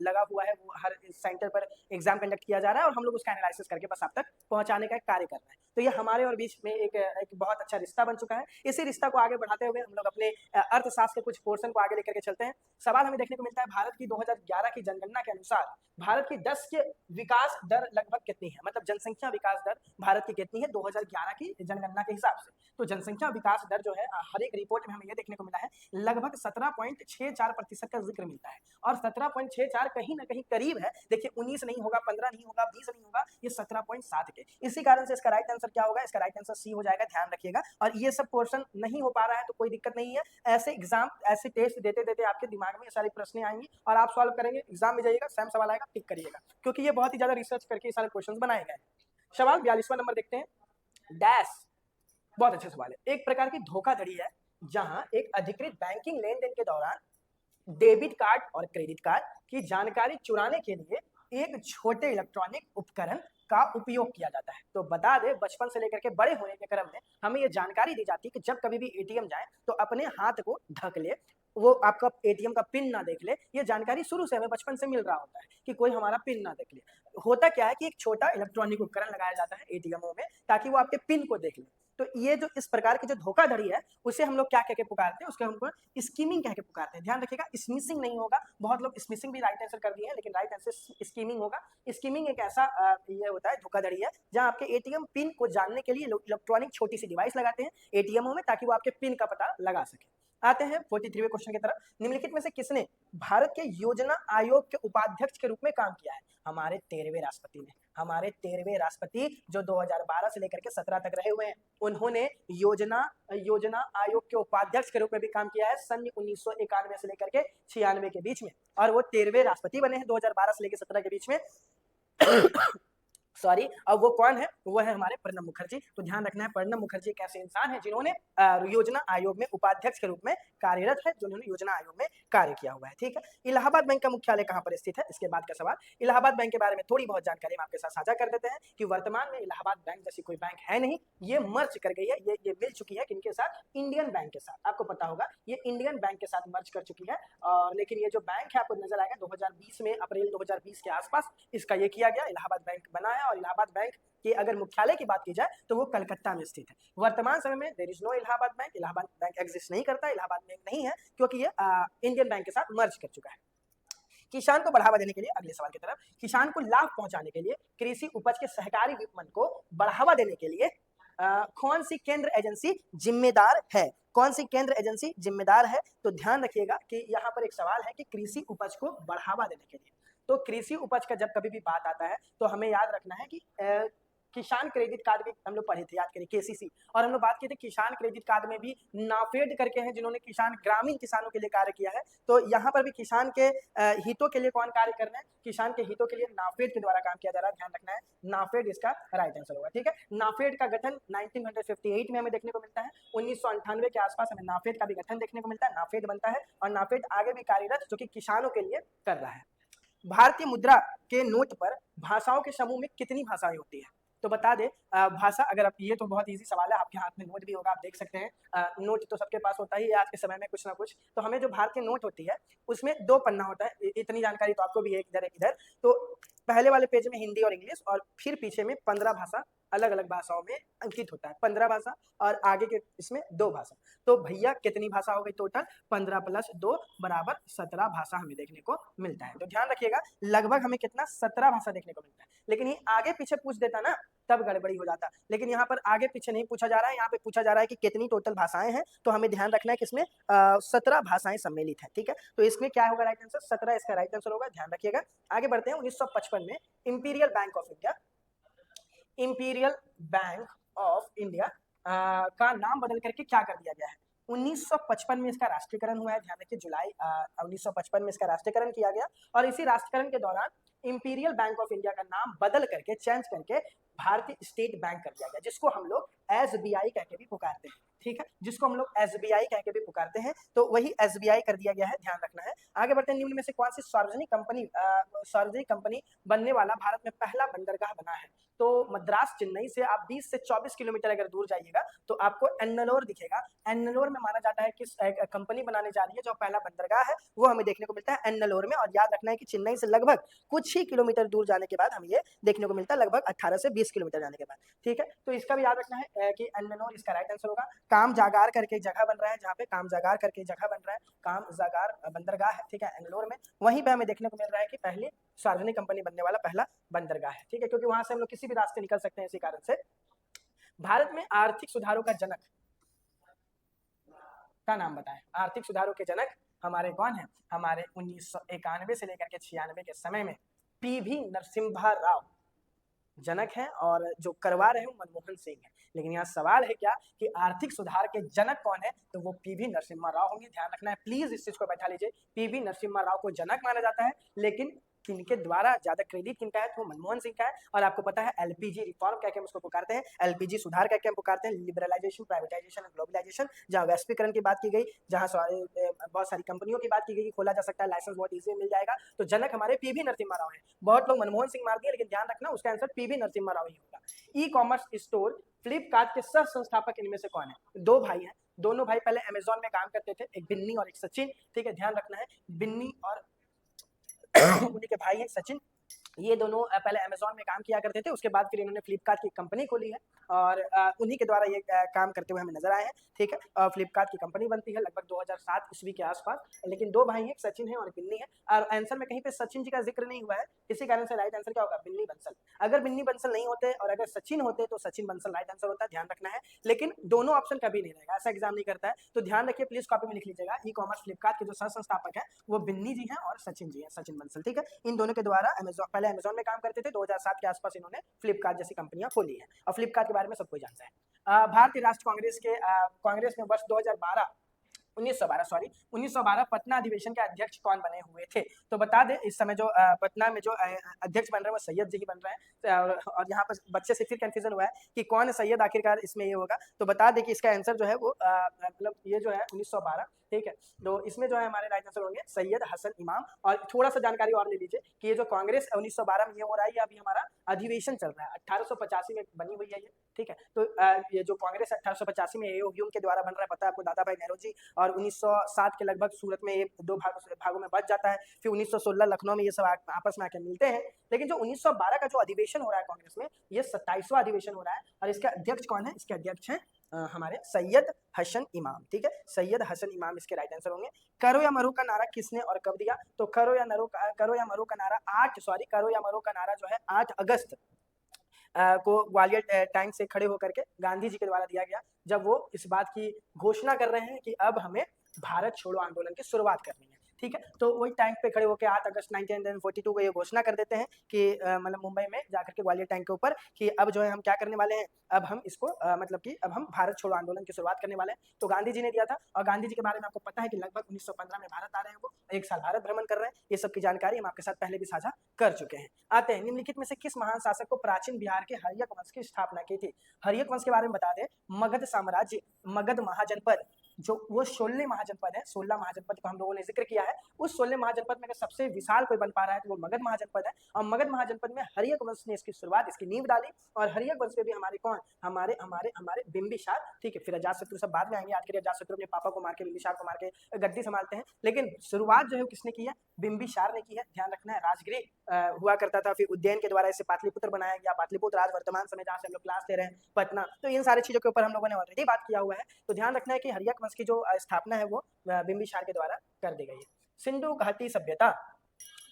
लगा हुआ है। वो हर सेंटर पर एग्ज़ाम कंडक्ट किया जा रहा है और हम लोग उसका एनालिसिस करके बस आप तक पहुँचाने का एक कार्य कर रहे हैं। तो ये हमारे और बीच में एक बहुत अच्छा रिश्ता बन चुका है। इसी रिश्ता को आगे बढ़ाते हुए हम लोग अपने अर्थशास्त्र के कुछ पोर्शन को आगे लेकर के चलते हैं। सवाल हमें देखने को मिलता है भारत की 2011 की जनगणना के अनुसार भारत की 10 के विकास दर लगभग कितनी है, मतलब जनसंख्या विकास दर भारत की कितनी है 2011 की जनगणना के हिसाब से। तो जनसंख्या विकास दर जो है हर एक रिपोर्ट में हमें यह देखने को मिला है लगभग 17.64% का जिक्र मिलता है और 17.64 कहीं ना कहीं करीब है। देखिए 19 नहीं होगा, 15 नहीं होगा, 20 नहीं होगा, ये 17.7 के। इसी कारण से इसका राइट आंसर क्या होगा, इसका राइट आंसर सी हो जाएगा, ध्यान रखिएगा। और ये सब पोर्शन नहीं हो पा रहा है तो कोई दिक्कत नहीं है, ऐसे एग्जाम ऐसे टेस्ट देते देते आपके दिमाग में ये सारे प्रश्न आएंगे और आप सॉल्व करेंगे, एग्जाम में जाइएगा, सेम सवाल आएगा, टिक करिएगा, क्योंकि ये बहुत ही ज्यादा रिसर्च करके सारे क्वेश्चन बनाए गए हैं। सवाल 42वां नंबर देखते हैं। डैश, बहुत अच्छा सवाल है। एक प्रकार की धोखाधड़ी है जहां एक अधिकृत बैंकिंग लेन देन के दौरान डेबिट कार्ड और क्रेडिट कार्ड की जानकारी चुराने के लिए एक छोटे इलेक्ट्रॉनिक उपकरण का उपयोग किया जाता है। तो बता दे, बचपन से लेकर के बड़े होने के क्रम में हमें ये जानकारी दी जाती है कि जब कभी भी एटीएम जाए तो अपने हाथ को ढक ले, वो आपका एटीएम का पिन ना देख ले। ये जानकारी शुरू से हमें बचपन से मिल रहा होता है कि कोई हमारा पिन ना देख ले। होता क्या है कि एक छोटा इलेक्ट्रॉनिक उपकरण लगाया जाता है एटीएमओ में ताकि वो आपके पिन को देख ले। तो ये जो इस प्रकार की जो धोखाधड़ी है उसे हम लोग क्या कह के पुकारते हैं, उसके हमको स्कीमिंग कह के पुकारते हैं। ध्यान रखिएगा, स्मिशिंग नहीं होगा। बहुत लोग स्मिशिंग भी राइट आंसर कर दिए हैं, लेकिन राइट आंसर स्कीमिंग होगा। स्कीमिंग एक ऐसा ये होता है धोखाधड़ी है जहां आपके एटीएम पिन को जानने के लिए इलेक्ट्रॉनिक छोटी सी डिवाइस लगाते हैं एटीएमओ में ताकि वो आपके पिन का पता लगा सके। आते हैं 43वें क्वेश्चन की तरफ। निम्नलिखित में से किसने भारत के योजना आयोग के उपाध्यक्ष के रूप में काम किया है? हमारे 13वें राष्ट्रपति ने। हमारे 13वें राष्ट्रपति जो 2012 से लेकर के 17 तक रहे हुए हैं, उन्होंने योजना आयोग के उपाध्यक्ष के रूप में भी काम किया है सन 1991 से लेकर के 96 के बीच में, और वो 13वें राष्ट्रपति बने हैं 2012 से लेकर 17 के बीच में। सॉरी, अब वो कौन है? वो है हमारे प्रणब मुखर्जी। तो ध्यान रखना है, प्रणब मुखर्जी एक ऐसे इंसान है जिन्होंने योजना आयोग में उपाध्यक्ष के रूप में कार्यरत है, जिन्होंने योजना आयोग में कार्य किया हुआ है। ठीक है, इलाहाबाद बैंक का मुख्यालय कहां पर स्थित है? इसके बाद का सवाल। इलाहाबाद बैंक के बारे में थोड़ी बहुत जानकारी हम आपके साथ साझा कर देते हैं कि वर्तमान में इलाहाबाद बैंक जैसी कोई बैंक है नहीं, ये मर्ज कर गई है, ये मिल चुकी है किनके साथ? इंडियन बैंक के साथ। आपको पता होगा ये इंडियन बैंक के साथ मर्ज कर चुकी है। और लेकिन ये जो बैंक है आपको नजर आएगा 2020 में, अप्रैल 2020 के आसपास इसका ये किया गया, इलाहाबाद बैंक बनाया। और इलाहाबाद बैंक के अगर मुख्यालय की बात की जाए तो वो कलकत्ता में स्थित है। वर्तमान समय में there is no Allahabad bank, Allahabad bank exist नहीं करता, इलाहाबाद बैंक नहीं है, क्योंकि ये इंडियन बैंक के साथ मर्ज कर चुका है। किसान को बढ़ावा देने के लिए, अगले सवाल की तरफ, किसान को लाभ पहुंचाने के लिए कृषि उपज के सहकारी विपणन को बढ़ावा देने के लिए कौन सी केंद्र एजेंसी जिम्मेदार है? कौन सी केंद्र एजेंसी जिम्मेदार है? तो ध्यान रखिएगा कि यहाँ पर एक सवाल है कि कृषि उपज को बढ़ावा देने के लिए। तो कृषि उपज का जब कभी भी बात आता है तो हमें याद रखना है कि किसान क्रेडिट कार्ड भी हम लोग पढ़े थे, याद करें, केसीसी। और हम लोग बात की थी किसान क्रेडिट कार्ड में भी नाफेड करके हैं जिन्होंने ग्रामीण किसानों के लिए कार्य किया है। तो यहाँ पर भी किसान के हितों के लिए कौन कार्य कर रहे हैं? किसान के हितों के लिए नाफेड के द्वारा काम किया जा रहा है, ध्यान रखना है, नाफेड इसका राइट आंसर होगा। ठीक है, नाफेड का गठन 1958 में हमें देखने को मिलता है। 1998 के आसपास हमें नाफेड का भी गठन देखने को मिलता है, नाफेड बनता है और नाफेड आगे भी कार्यरत जो कि किसानों के लिए कर रहा है। भारतीय मुद्रा के नोट पर भाषाओं के समूह में कितनी भाषाएं होती है? तो बता दे भाषा, अगर आप, ये तो बहुत इजी सवाल है, आपके हाथ में नोट भी होगा, आप देख सकते हैं। नोट तो सबके पास होता ही है आज के समय में कुछ ना कुछ। तो हमें जो भारतीय नोट होती है उसमें 2 पन्ना होता है, इतनी जानकारी तो आपको भी है, इधर एक इधर। तो पहले वाले पेज में हिंदी और इंग्लिश, और फिर पीछे में 15 भाषा अलग अलग भाषाओं में अंकित होता है, 15 भाषा, और आगे के इसमें 2 भाषा। तो भैया कितनी भाषा हो गई टोटल? 15 + 2 = 17 भाषा हमें देखने को मिलता है। तो ध्यान रखिएगा, लगभग हमें कितना? 17 भाषा देखने को मिलता है। लेकिन ये आगे पीछे पूछ देता ना, तब गड़बड़ी हो जाता। लेकिन यहाँ पर आगे पीछे नहीं पूछा जा रहा है, यहाँ पे पूछा जा रहा है कि कितनी टोटल भाषाएं हैं। तो हमें ध्यान रखना है कि इसमें 17 भाषाएं सम्मिलित है। ठीक है, तो इसमें क्या होगा राइट आंसर? 17 इसका राइट आंसर होगा, ध्यान रखिएगा। आगे बढ़ते हैं। 1955 में इंपीरियल बैंक ऑफ इंडिया का नाम बदल करके क्या कर दिया गया है? 1955 में इसका राष्ट्रीयकरण हुआ है, ध्यान रखिए, जुलाई 1955 में इसका राष्ट्रीयकरण किया गया। और इसी राष्ट्रीयकरण के दौरान इंपीरियल बैंक ऑफ इंडिया का नाम बदल करके चेंज करके भारतीय स्टेट बैंक कर दिया गया, जिसको हम लोग एसबीआई कह के भी पुकारते हैं, ठीक है, जिसको हम लोग एसबीआई कह के भी पुकारते हैं, तो वही एसबीआई कर दिया गया है, ध्यान रखना है। आगे बढ़ते हैं, निम्न में से कौन सी सार्वजनिक कंपनी बनने वाला भारत में पहला बंदरगाह बना है? तो मद्रास चेन्नई से आप 20 से 24 किलोमीटर अगर दूर जाइएगा तो आपको एन्नलोर दिखेगा। एन्नलोर में माना जाता है कि कंपनी बनाने जा रही है, जो पहला बंदरगाह है वो हमें देखने को मिलता है एन्नलोर में। और याद रखना है कि चेन्नई से लगभग कुछ ही किलोमीटर दूर जाने के बाद हमें ये देखने को मिलता है, लगभग 18 से 20 किलोमीटर जाने के बाद, ठीक है। तो इसका भी याद रखना है कि एन्नलोर इसका राइट आंसर होगा। काम जागार करके जगह बन रहा है, जहाँ पे काम जागार करके जगह बन रहा है, काम जागार बंदरगाह है, ठीक है, एन्नलोर में। वहीं पे हमें देखने को मिल रहा है कि पहली सार्वजनिक कंपनी बनने वाला पहला बंदरगाह है, ठीक है, क्योंकि वहां से हम लोग किसी भी रास्ते निकल सकते हैं इसी कारण से। भारत में आर्थिक सुधारों का जनक का नाम बताएं। आर्थिक सुधारों के जनक हमारे कौन है? हमारे 1991 से लेकर के 96 के समय में पीवी नरसिम्हा राव जनक हैं, और जो करवा रहे हैं वो मनमोहन सिंह है। लेकिन यहाँ सवाल है क्या कि आर्थिक सुधार के जनक कौन है? तो वो पीवी नरसिम्हा राव होंगे। ध्यान रखना है, प्लीज इस चीज को बैठा लीजिए। पीवी नरसिम्हा राव को जनक माना जाता है, लेकिन किनके द्वारा ज्यादा क्रेडिट किनका है? तो मनमोहन सिंह का है। और आपको पता है एलपीजी रिफॉर्म कह के हम उसको पुकारते हैं, एलपीजी सुधार कह के हम पुकारते हैं, लिबरलाइजेशन, प्राइवेटाइजेशन और ग्लोबलाइजेशन, जहाँ वैश्वीकरण की बात की गई, जहाँ बहुत सारी कंपनियों की बात की गई, खोला जा सकता है, लाइसेंस बहुत ईजी मिल जाएगा। तो जनक हमारे पीवी नरसिम्हा राव है। बहुत लोग मनमोहन सिंह मार दिए, लेकिन ध्यान रखना उसका आंसर पीवी नरसिम्हा राव ही होगा। ई कॉमर्स स्टोर फ्लिपकार्ट के सह संस्थापक इनमें से कौन है? दो भाई हैं, दोनों भाई पहले अमेजोन में काम करते थे, एक बिन्नी और एक सचिन, ठीक है, ध्यान रखना है, बिन्नी और उन्हीं के भाई हैं सचिन। ये दोनों पहले अमेजोन में काम किया करते थे, उसके बाद फिर इन्होंने फ्लिपकार्ट की कंपनी खोली है, और उन्हीं के द्वारा ये काम करते हुए हमें नजर आए हैं, ठीक है। फ्लिपकार्ट की कंपनी बनती है लगभग 2007 ईस्वी के आसपास। लेकिन दो भाई हैं, सचिन है और बिन्नी है, और आंसर में कहीं पे सचिन जी का जिक्र नहीं हुआ है, इसी कारण से राइट आंसर क्या होगा? बिन्नी बंसल। अगर बिन्नी बंसल नहीं होते और अगर सचिन होते तो सचिन बंसल राइट आंसर होता है, ध्यान रखना है। लेकिन दोनों ऑप्शन कभी नहीं रहेगा, ऐसा एग्जाम नहीं करता है, तो ध्यान रखिए, प्लीज कॉपी में लिख लीजिएगा। ई कॉमर्स फ्लिपकार्ट के जो सह संस्थापक है वो बिन्नी जी हैं और सचिन जी हैं, सचिन बंसल, ठीक है। इन दोनों के द्वारा पहले अमेजोन में काम करते थे, 2007 के आसपास इन्होंने फ्लिपकार्ट जैसी कंपनियां खोली हैं, और फ्लिपकार्ट के बारे में सब कोई जानता है। भारतीय राष्ट्र कांग्रेस में वर्ष 1912 पटना अधिवेशन के अध्यक्ष कौन बने हुए थे? तो बता दें, इस समय जो पटना में जो अध्यक्ष बन रहे हैं वो सैयद जी ही बन रहे हैं, और यहाँ पर बच्चे से फिर कंफ्यूजन हुआ है कि कौन है सैयद, आखिरकार इसमें ये होगा। तो बता दें कि इसका आंसर जो है वो मतलब ये जो है 1912, ठीक है। तो इसमें जो है हमारे राइट आंसर होंगे सैयद हसन इमाम। और थोड़ा सा जानकारी और ले लीजिए कि ये जो कांग्रेस 1912 में ये हो रहा है, ये अभी हमारा अधिवेशन चल रहा है, 1885 में बनी हुई है ये, ठीक है। तो ये जो कांग्रेस 1885 में एओ के द्वारा बन रहा है, पता है आपको, दादा भाई नेहरू जी, और 1907 के लगभग सूरत में ये दो भागों में बच जाता है, फिर 1916 लखनऊ में ये सब आपस में आकर मिलते हैं। लेकिन जो 1912 का जो अधिवेशन हो रहा है कांग्रेस में, ये 27वां अधिवेशन हो रहा है, और इसके अध्यक्ष कौन है? इसके अध्यक्ष हैं हमारे सैयद हसन इमाम, ठीक है, सैयद हसन इमाम इसके राइट आंसर होंगे। करो या मरो का नारा किसने और कब दिया? तो करो या मरो का नारा करो या मरो का नारा जो है 8 अगस्त को ग्वालियर टैंक से खड़े होकर के गांधी जी के द्वारा दिया गया, जब वो इस बात की घोषणा कर रहे हैं कि अब हमें भारत छोड़ो आंदोलन की शुरुआत करनी है, ठीक है। तो वही टैंक पे खड़े होकर 8 अगस्त 1942 को ये घोषणा कर देते हैं कि मतलब मुंबई में जाकर के ग्वालियर टैंक के ऊपर कि अब जो है हम क्या करने वाले हैं, अब हम इसको मतलब कि अब हम भारत छोड़ो आंदोलन की शुरुआत करने वाले हैं। तो गांधी जी ने दिया था, और गांधी जी के बारे में आपको पता है कि लगभग 1915 में भारत आ रहे हैं, वो 1 साल भारत भ्रमण कर रहे हैं, ये सब की जानकारी हम आपके साथ पहले भी साझा कर चुके हैं। आते हैं, निम्नलिखित में से किस महान शासक को प्राचीन बिहार के हर्यक वंश की स्थापना की थी? हर्यक वंश के बारे में बता दें, मगध साम्राज्य, मगध महाजनपद, जो वो 16 महाजनपद है, 16 महाजनपद को हम लोगों ने जिक्र किया है, उस 16 महाजनपद में अगर सबसे विशाल कोई बन पा रहा है तो वो मगध महाजनपद है। और मगध महाजनपद में हर्यक वंश ने इसकी शुरुआत, इसकी नींव डाली, और हर्यक वंश में भी हमारे कौन? हमारे हमारे हमारे बिंबिसार, ठीक है। फिर अजातशत्रु सब बाद में आएंगे, आखिर अजातशत्रु अपने पापा को मार के बिंबिसार को मार के गद्दी संभालते हैं, लेकिन शुरुआत जो है किसने की है? बिंबिसार ने की है, ध्यान रखना है। राजगृह हुआ करता था, फिर उज्जैन के द्वारा इसे पाटलिपुत्र बनाया गया, पाटलिपुत्र आज वर्तमान समय जहाँ से हम लोग क्लास ले रहे हैं, पटना। तो इन सारी चीजों के ऊपर हम लोगों ने ऑलरेडी बात किया हुआ है, तो ध्यान रखना है कि हर्यक वंश की जो स्थापना है वो बिंबिसार के द्वारा कर दी गई है। सिंधु घाटी सभ्यता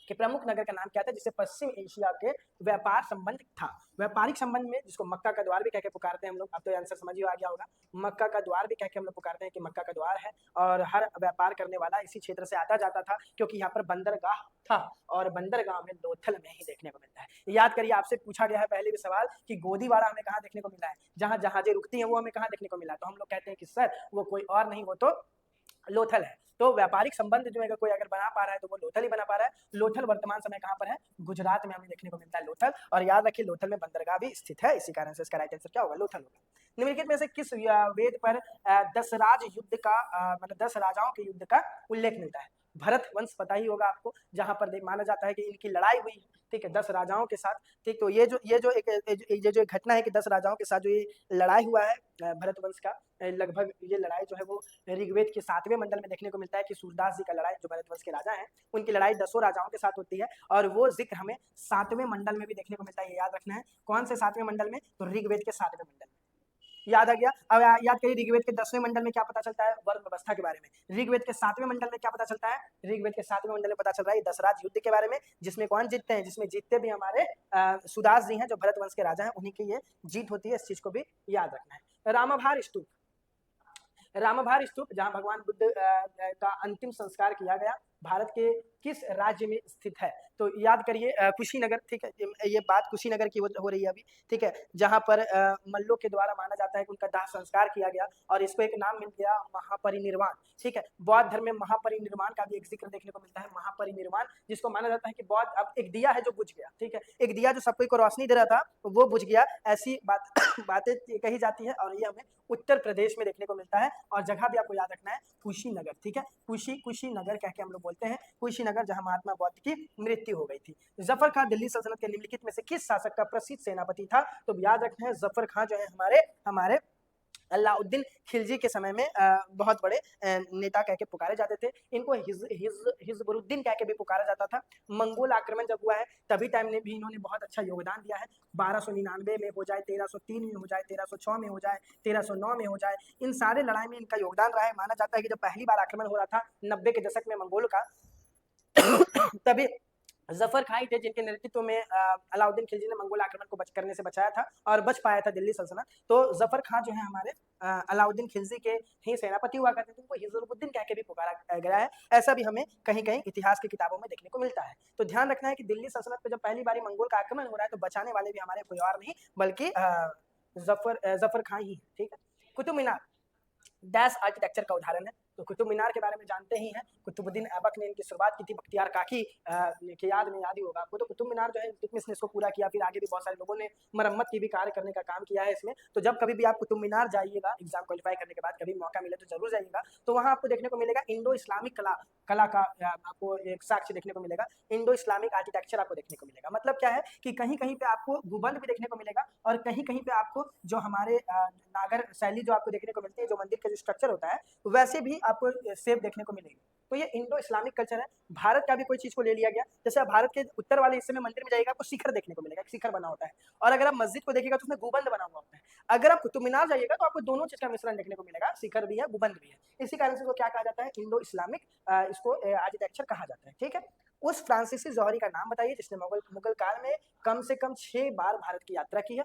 के प्रमुख नगर का नाम क्या था जिससे पश्चिम एशिया के व्यापार संबंध था? व्यापारिक संबंध में जिसको मक्का का द्वार भी कह के पुकारते हैं हम लोग, अब तो आंसर समझ ही आ गया होगा। मक्का का द्वार भी कह के हम लोग पुकारते हैं कि मक्का का द्वार है, और हर व्यापार करने वाला इसी क्षेत्र से आता जाता था, क्योंकि यहाँ पर बंदरगाह था, और बंदरगाह में लोथल में ही देखने को मिलता है। याद करिए, आपसे पूछा गया है पहले भी सवाल कि गोदीवाड़ा हमें कहाँ देखने को मिला है, जहाँ जहाजें रुकती हैं वो हमें कहाँ देखने को मिला है? तो हम लोग कहते हैं कि सर वो कोई और नहीं, वो तो लोथल है। तो व्यापारिक संबंध जो है कोई अगर बना पा रहा है तो वो लोथल ही बना पा रहा है। लोथल वर्तमान समय कहाँ पर है? गुजरात में हमें देखने को मिलता है लोथल। और याद रखिए लोथल में बंदरगाह भी स्थित है, इसी कारण से इसका राइट आंसर क्या होगा? लोथल होगा। निम्नलिखित में से किस वेद पर दशराज युद्ध का मतलब 10 राजाओं के युद्ध का उल्लेख मिलता है? भरत वंश पता ही होगा आपको, जहां पर माना जाता है कि इनकी लड़ाई हुई, ठीक है, 10 राजाओं के साथ। ठीक, तो ये जो एक घटना है कि 10 राजाओं के साथ जो ये लड़ाई हुआ है भरत वंश का, लगभग ये लड़ाई जो है वो ऋग्वेद के 7वें मंडल में देखने को मिलता है कि सूरदास जी का लड़ाई, जो भरत वंश के राजा हैं, उनकी लड़ाई 10 राजाओं के साथ होती है। और वो जिक्र हमें 7वें मंडल में भी देखने को मिलता है, ये याद रखना है। कौन से 7वें मंडल में? तो ऋग्वेद के 7वें मंडल में। याद आ गया। अब याद करिए ऋग्वेद के 10वें मंडल में क्या पता चलता है? वर्ण व्यवस्था के बारे में। ऋग्वेद के 7वें मंडल में क्या पता चलता है? ऋग्वेद के 7वें मंडल में पता चल रहा है दशराज युद्ध के बारे में, जिसमें कौन जीतते हैं? जिसमें जीतते भी हमारे सुदास जी हैं, जो भरत वंश के राजा हैं, उन्हीं की ये जीत होती है। इस चीज को भी याद रखना है। रामाभार स्तूप, रामाभार स्तूप जहां भगवान बुद्ध का अंतिम संस्कार किया गया, भारत के किस राज्य में स्थित है? तो याद करिए कुशीनगर, ठीक है, ये बात कुशीनगर की हो रही है अभी, ठीक है, जहां पर मल्लों के द्वारा माना जाता है कि उनका दाह संस्कार किया गया और इसको एक नाम मिल गया महापरिनिर्वाण। ठीक है, बौद्ध धर्म में महापरिनिर्वाण का भी एक जिक्र देखने को मिलता है, महापरिनिर्वाण, जिसको माना जाता है कि बौद्ध, अब एक दिया है जो बुझ गया, ठीक है, एक दिया जो सबको को रोशनी दे रहा था वो बुझ गया, ऐसी बातें कही जाती है। और ये हमें उत्तर प्रदेश में देखने को मिलता है। और जगह भी आपको याद रखना है कुशीनगर, ठीक है, कुशीनगर कह के हम लोग बोलते हैं, कुशीनगर, जहां महात्मा बौद्ध की मृत्यु हो गई थी। जफर खान दिल्ली सल्तनत के निम्नलिखित में से किस शासक का प्रसिद्ध सेनापति था? तो याद रखना है जफर खान जो है हमारे अलाउद्दीन खिलजी के समय में बहुत बड़े नेता कह के पुकारे जाते थे। इनको हिजबुरुद्दीन कह के भी पुकारा जाता था। मंगोल आक्रमण जब हुआ है तभी टाइम में भी इन्होंने बहुत अच्छा योगदान दिया है। 1299 में हो जाए, 1303 में हो जाए, 1306 में हो जाए, 1309 में हो जाए, इन सारे लड़ाई में इनका योगदान रहा है। माना जाता है कि जब पहली बार आक्रमण हो रहा था 90 के दशक में मंगोल का, तभी जफर खां थे जिनके नेतृत्व में अलाउद्दीन खिलजी ने मंगोल आक्रमण को करने से बचाया था और बच पाया था दिल्ली सल्तनत। तो जफर खां जो है हमारे अलाउद्दीन खिलजी के ही सेनापति हुआ करते थे, उनको हिजबुद्दीन कह के भी पुकारा गया है। ऐसा भी हमें कहीं कहीं इतिहास की किताबों में देखने को मिलता है। तो ध्यान रखना है कि दिल्ली सल्तनत पर जब पहली बार मंगोल का आक्रमण हो रहा है तो बचाने वाले भी हमारे कोई और नहीं बल्कि जफर खां ही है। ठीक है, कुतुब मीनार डैश आर्किटेक्चर का उदाहरण है। तो कुतुब मीनार के बारे में जानते ही हैं, कुतुबुद्दीन ऐबक ने इनकी शुरुआत की थी, बख्तियार काकी के याद ही होगा आपको। तो कुतुब मीनार जो है इल्तुतमिश ने इसको पूरा किया, फिर आगे भी बहुत सारे लोगों ने मरम्मत की भी कार्य करने का काम किया है इसमें। तो जब कभी भी आप कुतुब मीनार जाइएगा एग्जाम क्वालिफाई करने के बाद, कभी मौका मिले तो जरूर जाइएगा। तो वहाँ आपको देखने को मिलेगा इंडो इस्लामिक कला का आपको एक साक्ष्य देखने को मिलेगा, इंडो इस्लामिक आर्किटेक्चर आपको देखने को मिलेगा। मतलब क्या है कि कहीं कहीं पे आपको गुबंद भी देखने को मिलेगा और कहीं कहीं पे आपको जो हमारे नागर शैली जो आपको देखने को मिलती है, जो मंदिर का जो स्ट्रक्चर होता है वैसे भी आपको सेव देखने को मिलेगी। तो ये इंडो इस्लामिक कल्चर है। भारत का भी कोई चीज को ले लिया गया, जैसे आप भारत के उत्तर वाले हिस्से में मंदिर में जाइएगा आपको शिखर देखने को मिलेगा, शिखर बना होता है। और अगर आप मस्जिद को देखिएगा तो उसमें गुबंद बना हुआ होता है। अगर आप कुतुब मीनार जाइएगा तो आपको दोनों चीज का मिश्रण देखने को मिलेगा, शिखर भी है, गुबंद भी है। इसी कारण से इसको क्या कहा जाता है? इंडो इस्लामिक इसको आर्किटेक्चर कहा जाता है। ठीक है, उस फ्रांसीसी जौहरी का नाम बताइए जिसने मुगल काल में कम से कम 6 बार भारत की यात्रा की है।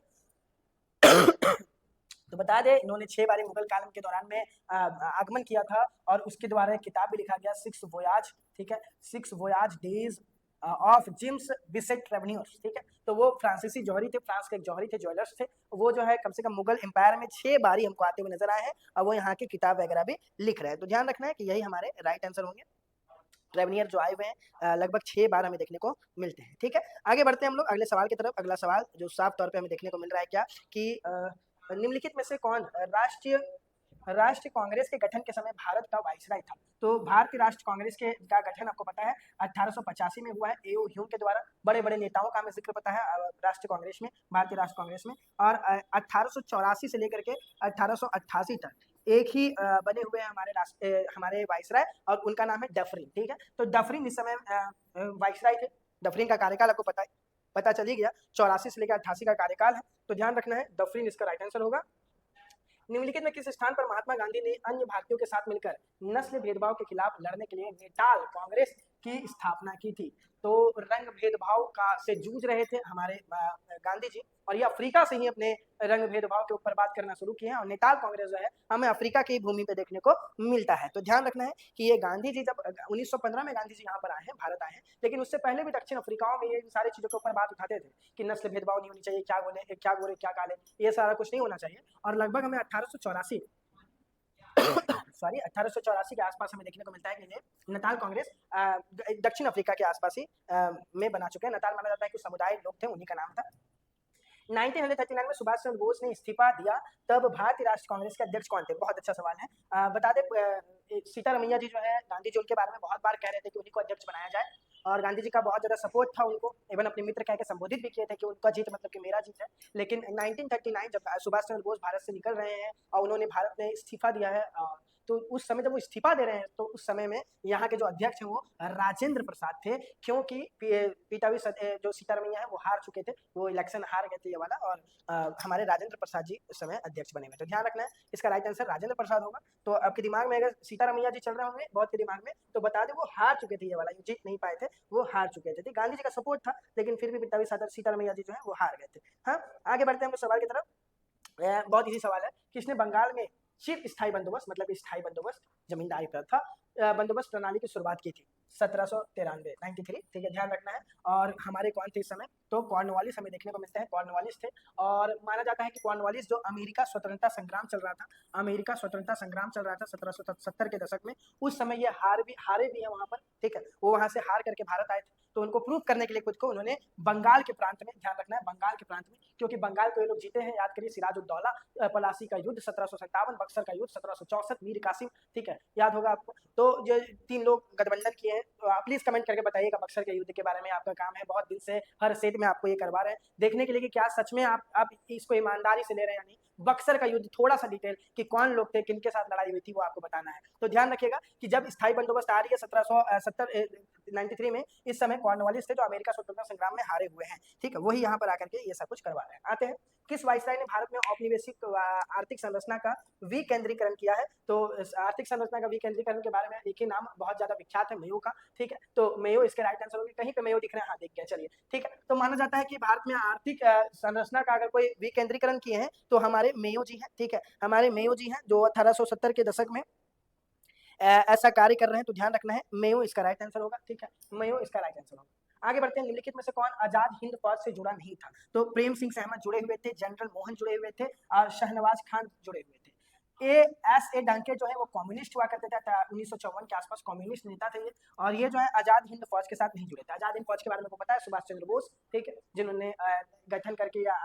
तो बता दें इन्होंने 6 बार मुगल काल के दौरान में आगमन किया था और उसके द्वारा एक किताब भी लिखा गया, 6 वोयाज, ठीक है, 6 वोयाज डेज ऑफ जिम्स बिसेट ट्रेवनियर्स। ठीक है, तो वो फ्रांसीसी जौहरी थे, फ्रांस के एक जौहरी थे, ज्वेलर्स थे। वो जो है कम से कम मुगल एम्पायर में 6 बारी हमको आते हुए नजर आए हैं और वो यहाँ की किताब वगैरह भी लिख रहे हैं। तो ध्यान रखना है कि यही हमारे राइट आंसर होंगे। ट्रेवनियर जो आए हुए हैं लगभग 6 बार हमें देखने को मिलते हैं। ठीक है, आगे बढ़ते हैं हम लोग अगले सवाल की तरफ। अगला सवाल जो साफ तौर पे हमें देखने को मिल रहा है क्या कि निम्नलिखित में से कौन राष्ट्रीय कांग्रेस के गठन के समय भारत का वाइसराय था? तो भारतीय राष्ट्रीय कांग्रेस का गठन आपको पता है 1885 में हुआ है, एओ ह्यूम के द्वारा। बड़े बड़े नेताओं का हमें जिक्र पता है राष्ट्रीय कांग्रेस में, भारतीय राष्ट्रीय कांग्रेस में। और 1884 से लेकर के 1888 तक एक ही बने हुए हैं हमारे वाइसराय और उनका नाम है डफरिन। ठीक है, तो डफरिन इस समय वाइसराय थे। डफरिन का कार्यकाल आपको पता चल ही गया, 84 से लेकर 88 का कार्यकाल है। तो ध्यान रखना है डफरिन इसका राइट आंसर होगा। निम्नलिखित में किस स्थान पर महात्मा गांधी ने अन्य भारतीयों के साथ मिलकर नस्ल भेदभाव के खिलाफ लड़ने के लिए नेटाल कांग्रेस की स्थापना की थी? तो रंग भेदभाव से जूझ रहे थे हमारे गांधी जी और ये अफ्रीका से ही अपने रंग भेदभाव के ऊपर बात करना शुरू किए हैं। और नेटाल कांग्रेस जो है हमें अफ्रीका की भूमि पे देखने को मिलता है। तो ध्यान रखना है कि ये गांधी जी जब 1915 में गांधी जी यहाँ पर आए हैं, भारत आए हैं, लेकिन उससे पहले भी दक्षिण अफ्रीकाओं में ये सारी चीजों के ऊपर बात उठाते थे कि नस्ल भेदभाव नहीं होनी चाहिए, क्या गोरे क्या काले, ये सारा कुछ नहीं होना चाहिए। और लगभग हमें 1884 सॉरी 1884 के आसपास हमें देखने को मिलता है कि ये नताल कांग्रेस दक्षिण अफ्रीका के आसपास ही में बना चुके हैं। नताल माना जाता है कि समुदाय लोग थे, उन्हीं का नाम था। 1939 में सुभाष चंद्र बोस ने इस्तीफा दिया, तब भारतीय राष्ट्रीय कांग्रेस के अध्यक्ष कौन थे? बहुत अच्छा सवाल है। बता दें सीतारमैया जी जो है गांधी जी उनके बारे में बहुत बार कह रहे थे कि उन्हीं को अध्यक्ष बनाया जाए, और गांधी जी का बहुत ज्यादा सपोर्ट था उनको, इवन अपने मित्र कह के संबोधित भी किए थे कि उनका जीत मतलब कि मेरा जीत है। लेकिन 1939 जब सुभाष चंद्र बोस भारत से निकल रहे हैं और उन्होंने भारत में इस्तीफा दिया है, तो उस समय जब वो इस्तीफा दे रहे हैं तो उस समय में यहाँ के जो अध्यक्ष हैं वो राजेंद्र प्रसाद थे, क्योंकि जो सीतारमैया है वो हार चुके थे, वो इलेक्शन हार गए थे ये वाला, और हमारे राजेंद्र प्रसाद जी उस समय अध्यक्ष बने हुए। तो ध्यान रखना है, इसका राइट आंसर राजेंद्र प्रसाद होगा। तो आपके दिमाग में अगर सीतारमैया जी चल रहे होंगे बहुत के दिमाग में, तो बता दें वो हार चुके थे, ये वाला ये जीत नहीं पाए थे, वो हार चुके थे। गांधी जी का सपोर्ट था, लेकिन फिर भी सीतारमैया जी जो है वो हार गए थे। हाँ, आगे बढ़ते हैं हम सवाल की तरफ। बहुत इजी सवाल है, किसने बंगाल में चिर स्थायी बंदोबस्त मतलब स्थायी बंदोबस्त जमींदारी प्रथा बंदोबस्त प्रणाली की शुरुआत की थी? 1793 93, ठीक है, ध्यान रखना है। और हमारे कौन थे इस समय? तो कॉर्नवालिस हमें देखने को मिलता है, कॉर्नवालिस थे। और माना जाता है कि कॉर्नवालिस जो अमेरिका स्वतंत्रता संग्राम चल रहा था, अमेरिका स्वतंत्रता संग्राम चल रहा था 1770 के दशक में, उस समय ये हारे भी है वहां पर, ठीक है, वो वहां से हार करके भारत आए थे। तो उनको प्रूव करने के लिए खुद को उन्होंने बंगाल के प्रांत में, ध्यान रखना है बंगाल के प्रांत में, क्योंकि बंगाल को ये लोग जीते हैं, याद करिए सिराजुद्दौला, पलासी का युद्ध 1757, बक्सर का युद्ध 1764, मीर कासिम, ठीक है, याद होगा आपको। तो जो 3 लोग गठबंधन किए हैं, तो आप प्लीज कमेंट करके बताइएगा बक्सर के युद्ध के बारे में, आपका काम है बहुत दिल से हर सेट में आपको ये करवा रहे हैं, देखने के लिए कि क्या सच में आप इसको ईमानदारी से ले रहे हैं या नहीं। बक्सर का युद्ध थोड़ा सा डिटेल कि कौन लोग थे, किनके साथ लड़ाई हुई थी, वो आपको बताना है। तो ध्यान रखिएगा कि जब स्थायी बंदोबस्त आ रही है 1793 में, इस समय कॉर्नवालिस थे जो अमेरिका स्वतंत्रता संग्राम में हारे हुए हैं, ठीक है, वही यहाँ पर आकर के ये सब कुछ करवा रहे हैं। आते हैं, किस वायसराय ने भारत में औपनिवेशिक आर्थिक संरचना का विकेंद्रीकरण किया है? तो आर्थिक संरचना का विकेंद्रीकरण के बारे में एक ही नाम बहुत ज्यादा विख्यात है, मेयो का, ठीक है, तो मेयो इसके राइट आंसर होंगे। कहीं पे मेयो दिख रहे हैं? हाँ, देख गया, चलिए, ठीक है। तो माना जाता है कि भारत में आर्थिक संरचना का अगर कोई विकेंद्रीकरण किए हैं तो हमारे मेयो जी हैं, ठीक है, हमारे मेयो जी हैं जो 1870 के दशक में ऐसा कार्य कर रहे हैं। तो ध्यान रखना है मेयो इसका राइट आंसर होगा, ठीक है, मेयो इसका राइट आंसर होगा। आगे बढ़ते हैं, निम्नलिखित में से कौन आजाद हिंद फौज से जुड़ा नहीं था? तो प्रेम सिंह से अहमद जुड़े हुए थे, जनरल मोहन जुड़े हुए थे, और शहनवाज खान जुड़े हुए थे। ए डांके जो है वो कम्युनिस्ट हुआ करते थे, 1954 के आसपास कम्युनिस्ट नेता थे ये, और ये जो है आजाद हिंद फौज के साथ नहीं जुड़े थे। आजाद हिंद फौज के बारे में आपको पता है, सुभाष चंद्र बोस, ठीक है, जिन्होंने गठन करके या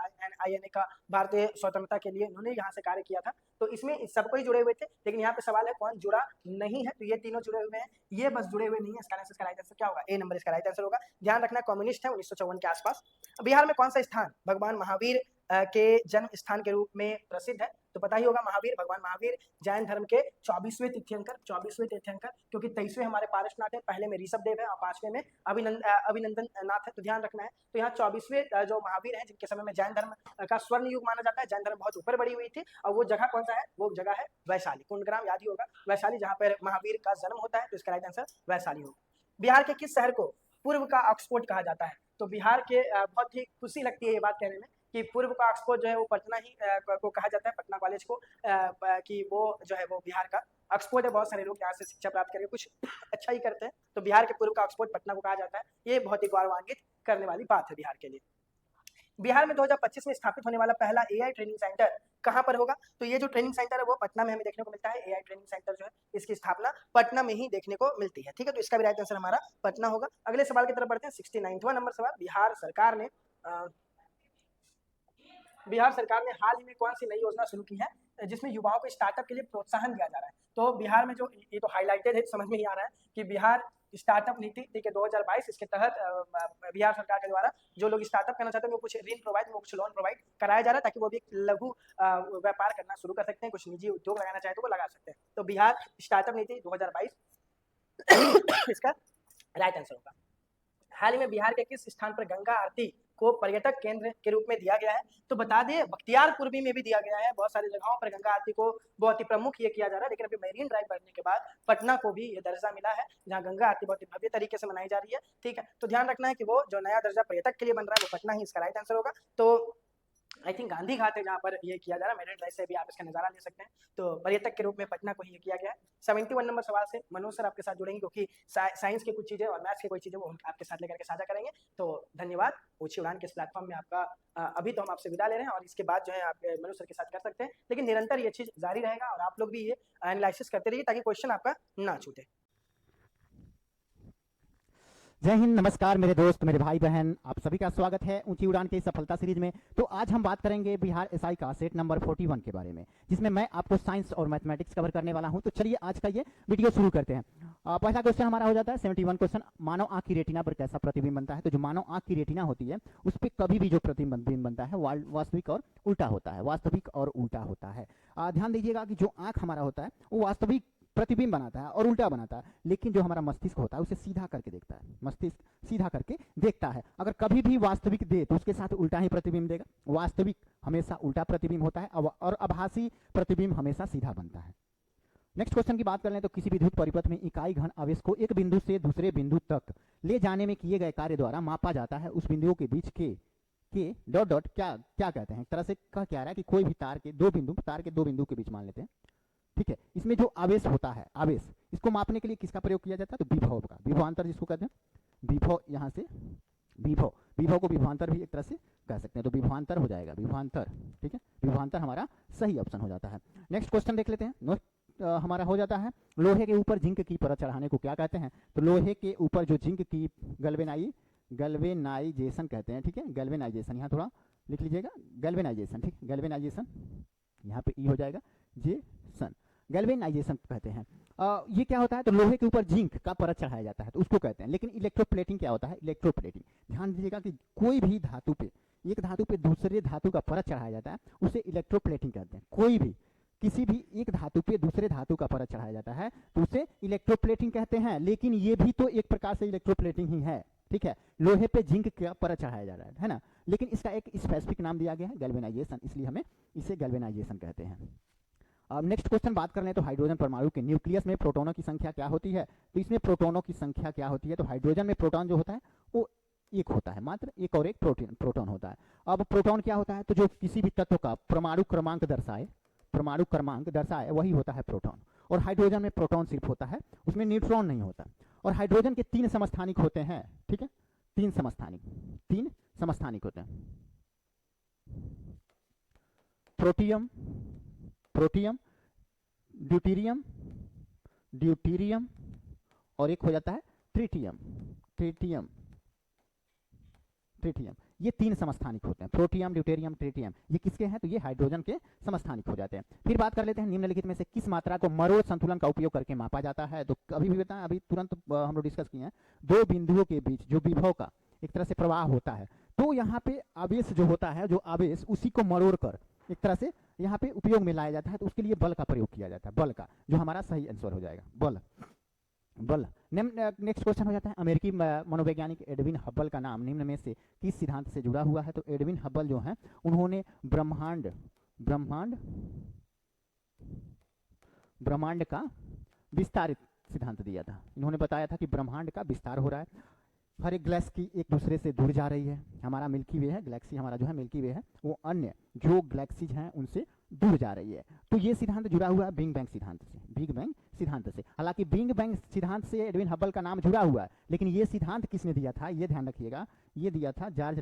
INA का भारतीय स्वतंत्रता के लिए उन्होंने यहाँ से कार्य किया था। तो इसमें सबको ही जुड़े हुए थे, लेकिन यहाँ पे सवाल है कौन जुड़ा नहीं है? तो ये तीनों जुड़े हुए हैं, ये बस जुड़े हुए नहीं है। इसका राइट आंसर क्या होगा? ए नंबर इसका राइट आंसर होगा। ध्यान रखना, कम्युनिस्ट है, 1954 के आसपास। बिहार में कौन सा स्थान भगवान महावीर के जन्म स्थान के रूप में प्रसिद्ध है? तो पता ही होगा, भगवान महावीर जैन धर्म के 24वें तीर्थंकर, क्योंकि 23वें हमारे पारसनाथ है, पहले में ऋषभ देव है और 5वें में अभिनंदन नाथ है। तो ध्यान रखना है, तो यहाँ 24वें जो महावीर है, जिनके समय में जैन धर्म का स्वर्ण युग माना जाता है, जैन धर्म बहुत ऊपर बढ़ी हुई थी, और वो जगह कौन सा है? वो जगह है वैशाली, कुंडग्राम, याद ही होगा, वैशाली, जहाँ पर महावीर का जन्म होता है। तो इसका राइट आंसर वैशाली होगा। बिहार के किस शहर को पूर्व का ऑक्सफोर्ड कहा जाता है? तो बिहार के बहुत ही खुशी लगती है ये बात कहने में कि पूर्व का ऑक्सफोर्ड जो है वो पटना ही को कहा जाता है, पटना कॉलेज को, कि वो जो है वो बिहार का ऑक्सफोर्ड है। बहुत सारे लोग यहाँ से शिक्षा प्राप्त करके कुछ अच्छा ही करते हैं, तो बिहार के पूर्व का ऑक्सफोर्ड पटना को कहा जाता है। ये बहुत ही गौरवान्वित करने वाली बात है बिहार के लिए। बिहार में 2025 में स्थापित होने वाला पहला AI ट्रेनिंग सेंटर कहाँ पर होगा? तो ये जो ट्रेनिंग सेंटर है वो पटना में हमें देखने को मिलता है। AI ट्रेनिंग सेंटर जो है इसकी स्थापना पटना में ही देखने को मिलती है, ठीक है, तो इसका भी राइट आंसर हमारा पटना होगा। अगले सवाल की तरफ बढ़ते हैं, 69वां नंबर सवाल। बिहार सरकार ने हाल ही में कौन सी नई योजना शुरू की है जिसमें युवाओं को स्टार्टअप के लिए प्रोत्साहन दिया जा रहा है? तो बिहार में जो ये तो हाईलाइटेड है, समझ में ही आ रहा है कि बिहार स्टार्टअप नीति, ठीक है, 2022, इसके तहत बिहार सरकार के द्वारा जो लोग स्टार्टअप करना चाहते हैं वो कुछ ऋण प्रोवाइड, वो कुछ लोन प्रोवाइड कराया जा रहा है, ताकि वो भी लघु व्यापार करना शुरू कर सकते हैं, कुछ निजी उद्योग लगाना चाहे तो वो लगा सकते हैं। तो बिहार स्टार्टअप नीति 2022 इसका राइट आंसर होगा। हाल ही में बिहार के किस स्थान पर गंगा आरती को पर्यटक केंद्र के रूप में दिया गया है? तो बता दें बख्तियारपुर में भी दिया गया है, बहुत सारी जगहों पर गंगा आरती को बहुत ही प्रमुख ये किया जा रहा है, लेकिन अभी मेरीन ड्राइव बनने के बाद पटना को भी ये दर्जा मिला है जहाँ गंगा आरती बहुत ही भव्य तरीके से मनाई जा रही है, ठीक है। तो ध्यान रखना है कि वो जो नया दर्जा पर्यटक के लिए बन रहा है वो पटना ही इसका राइट आंसर होगा। तो आई थिंक गांधी घाट है जहाँ पर ये किया जा रहा है। मेरिट लाइस्ट से भी आप इसका नज़ारा ले सकते हैं। तो पर्यटक के रूप में पटना को ही ये किया गया है। 71 नंबर सवाल से मनोज सर आपके साथ जुड़ेंगे, क्योंकि साइंस की कुछ चीज़ें और मैथ्स की कोई चीज़ें वो आपके साथ लेकर के साझा करेंगे। तो धन्यवाद। ऊंची उड़ान के इस प्लेटफॉर्म में आपका अभी तो हम आपसे विदा ले रहे हैं, और इसके बाद जो है आप मनोज सर के साथ कर सकते हैं, लेकिन निरंतर ये चीज़ जारी रहेगा और आप लोग भी ये एनालिसिस करते रहिए ताकि क्वेश्चन आपका ना छूटे। जय हिंद, नमस्कार मेरे दोस्त, मेरे भाई बहन, आप सभी का स्वागत है ऊंची उड़ान की सफलता सीरीज में। तो आज हम बात करेंगे बिहार एसआई का सेट नंबर 41 के बारे में, जिसमें मैं आपको साइंस और मैथमेटिक्स कवर करने वाला हूं। तो चलिए आज का ये वीडियो शुरू करते हैं। पहला क्वेश्चन हमारा हो जाता है 71 क्वेश्चन, मानव आंख की रेटिना पर कैसा प्रतिबिंब बनता है। तो जो मानव आंख की रेटिना होती है उस पर कभी भी जो प्रतिबिंब बनता है वास्तविक और उल्टा होता है, वास्तविक और उल्टा होता है। ध्यान दीजिएगा कि जो आंख हमारा होता है वो वास्तविक प्रतिबिंब बनाता है और उल्टा बनाता है, लेकिन जो हमारा मस्तिष्क होता है उसे सीधा करके देखता है। मस्तिष्क सीधा करके देखता है। अगर कभी भी वास्तविक दे तो उसके साथ उल्टा ही प्रतिबिंब देगा। वास्तविक हमेशा उल्टा प्रतिबिंब होता है और आभासी प्रतिबिंब हमेशा सीधा बनता है। नेक्स्ट क्वेश्चन की बात कर लें तो किसी विद्युत परिपथ में इकाई घन आवेश को एक बिंदु से दूसरे बिंदु तक ले जाने में किए गए कार्य द्वारा मापा जाता है। उस बिंदुओं के बीच के डॉट डॉट क्या क्या कहते हैं। एक तरह से कह क्या रहा है कि कोई भी तार के दो बिंदु के बीच मान लेते हैं, ठीक है। इसमें जो आवेश होता है, आवेश, इसको मापने के लिए किसका प्रयोग किया जाता है। तो विभव का, विभवांतर जिसको कहते हैं। विभव, यहाँ से विभव को विभवांतर भी एक तरह से कह सकते हैं। तो विभवांतर हो जाएगा, विभवांतर, ठीक है। विभवांतर हमारा सही ऑप्शन हो जाता है। नेक्स्ट क्वेश्चन देख लेते हैं। हमारा हो जाता है लोहे के ऊपर जिंक की परत चढ़ाने को क्या कहते हैं। तो लोहे के ऊपर जो जिंक की गैल्वेनाइजेशन कहते हैं, ठीक है। गैल्वेनाइजेशन, यहाँ थोड़ा लिख लीजिएगा, गैल्वेनाइजेशन, ठीक, गैल्वेनाइजेशन, यहाँ पे ई हो जाएगा, जेसन, गैल्वेनाइजेशन कहते हैं। ये क्या होता है। तो लोहे के ऊपर जिंक का परत चढ़ाया जाता है तो उसको कहते हैं। लेकिन इलेक्ट्रोप्लेटिंग क्या होता है। इलेक्ट्रोप्लेटिंग, ध्यान दीजिएगा कि कोई भी धातु पे, एक धातु पे दूसरे धातु का परत चढ़ाया जाता है, उसे इलेक्ट्रोप्लेटिंग कहते हैं। कोई भी, किसी भी एक धातु पे दूसरे धातु का परत चढ़ाया जाता है तो उसे इलेक्ट्रोप्लेटिंग कहते हैं। लेकिन ये भी तो एक प्रकार से इलेक्ट्रोप्लेटिंग ही है, ठीक है। लोहे पे जिंक का परत चढ़ाया जा रहा है ना, लेकिन इसका एक स्पेसिफिक नाम दिया गया है, गैल्वेनाइजेशन, इसलिए हमें इसे गैल्वेनाइजेशन कहते हैं। अब नेक्स्ट क्वेश्चन बात कर लें तो हाइड्रोजन परमाणु के न्यूक्लियस में प्रोटॉनों की संख्या क्या होती है। तो इसमें प्रोटॉनों की संख्या क्या होती है। तो हाइड्रोजन में प्रोटॉन जो होता है वो एक होता है, मात्र एक और एक प्रोटॉन होता है। अब प्रोटॉन क्या होता है। तो जो किसी भी तत्व का परमाणु क्रमांक दर्शाए वही होता है प्रोटॉन। और हाइड्रोजन में प्रोटॉन सिर्फ होता है, उसमें न्यूट्रॉन नहीं होता। और हाइड्रोजन के 3 समस्थानिक होते हैं, ठीक है। 3 समस्थानिक होते हैं। प्रोटियम, ड्यूटीरियम और एक हो जाता है ट्रिटियम। ये 3 समस्थानिक होते हैं, प्रोटियम, ड्यूटेरियम, ट्रिटियम। ये किसके हैं। तो ये हाइड्रोजन के समस्थानिक हो जाते हैं। फिर बात कर लेते हैं निम्नलिखित में से किस मात्रा को मरोड़ संतुलन का उपयोग करके मापा जाता है। तो अभी भी बताएं, अभी तुरंत हम लोग डिस्कस किए हैं, दो बिंदुओं के बीच जो विभव का एक तरह से प्रवाह होता है, तो यहाँ पे आवेश जो होता है, जो आवेश, उसी को मरोड़ कर एक तरह से यहाँ पे उपयोग में लाया जाता है। तो उसके लिए बल का प्रयोग किया जाता है, बल का, जो हमारा सही आंसर हो जाएगा, बल। नेक्स्ट क्वेश्चन हो जाता है अमेरिकी मनोवैज्ञानिक एडविन हब्बल का नाम निम्न में से किस सिद्धांत से जुड़ा हुआ है। तो एडविन हब्बल जो है उन्होंने ब्रह्मांड का विस्तारित सिद्धांत दिया था। इन्होंने बताया था कि ब्रह्मांड का विस्तार हो रहा है, हर एक गैलेक्सी एक दूसरे से दूर जा रही है। हमारा मिल्की वे है, गैलेक्सी हमारा जो है मिल्की वे है, वो अन्य जो गैलेक्सीज हैं उनसे दूर जा रही है। तो ये सिद्धांत जुड़ा हुआ है बिग बैंग सिद्धांत से। हालांकि बिग बैंग सिद्धांत से एडविन हब्बल का नाम जुड़ा हुआ है, लेकिन ये सिद्धांत किसने दिया था, ये ध्यान रखिएगा, ये दिया था जॉर्ज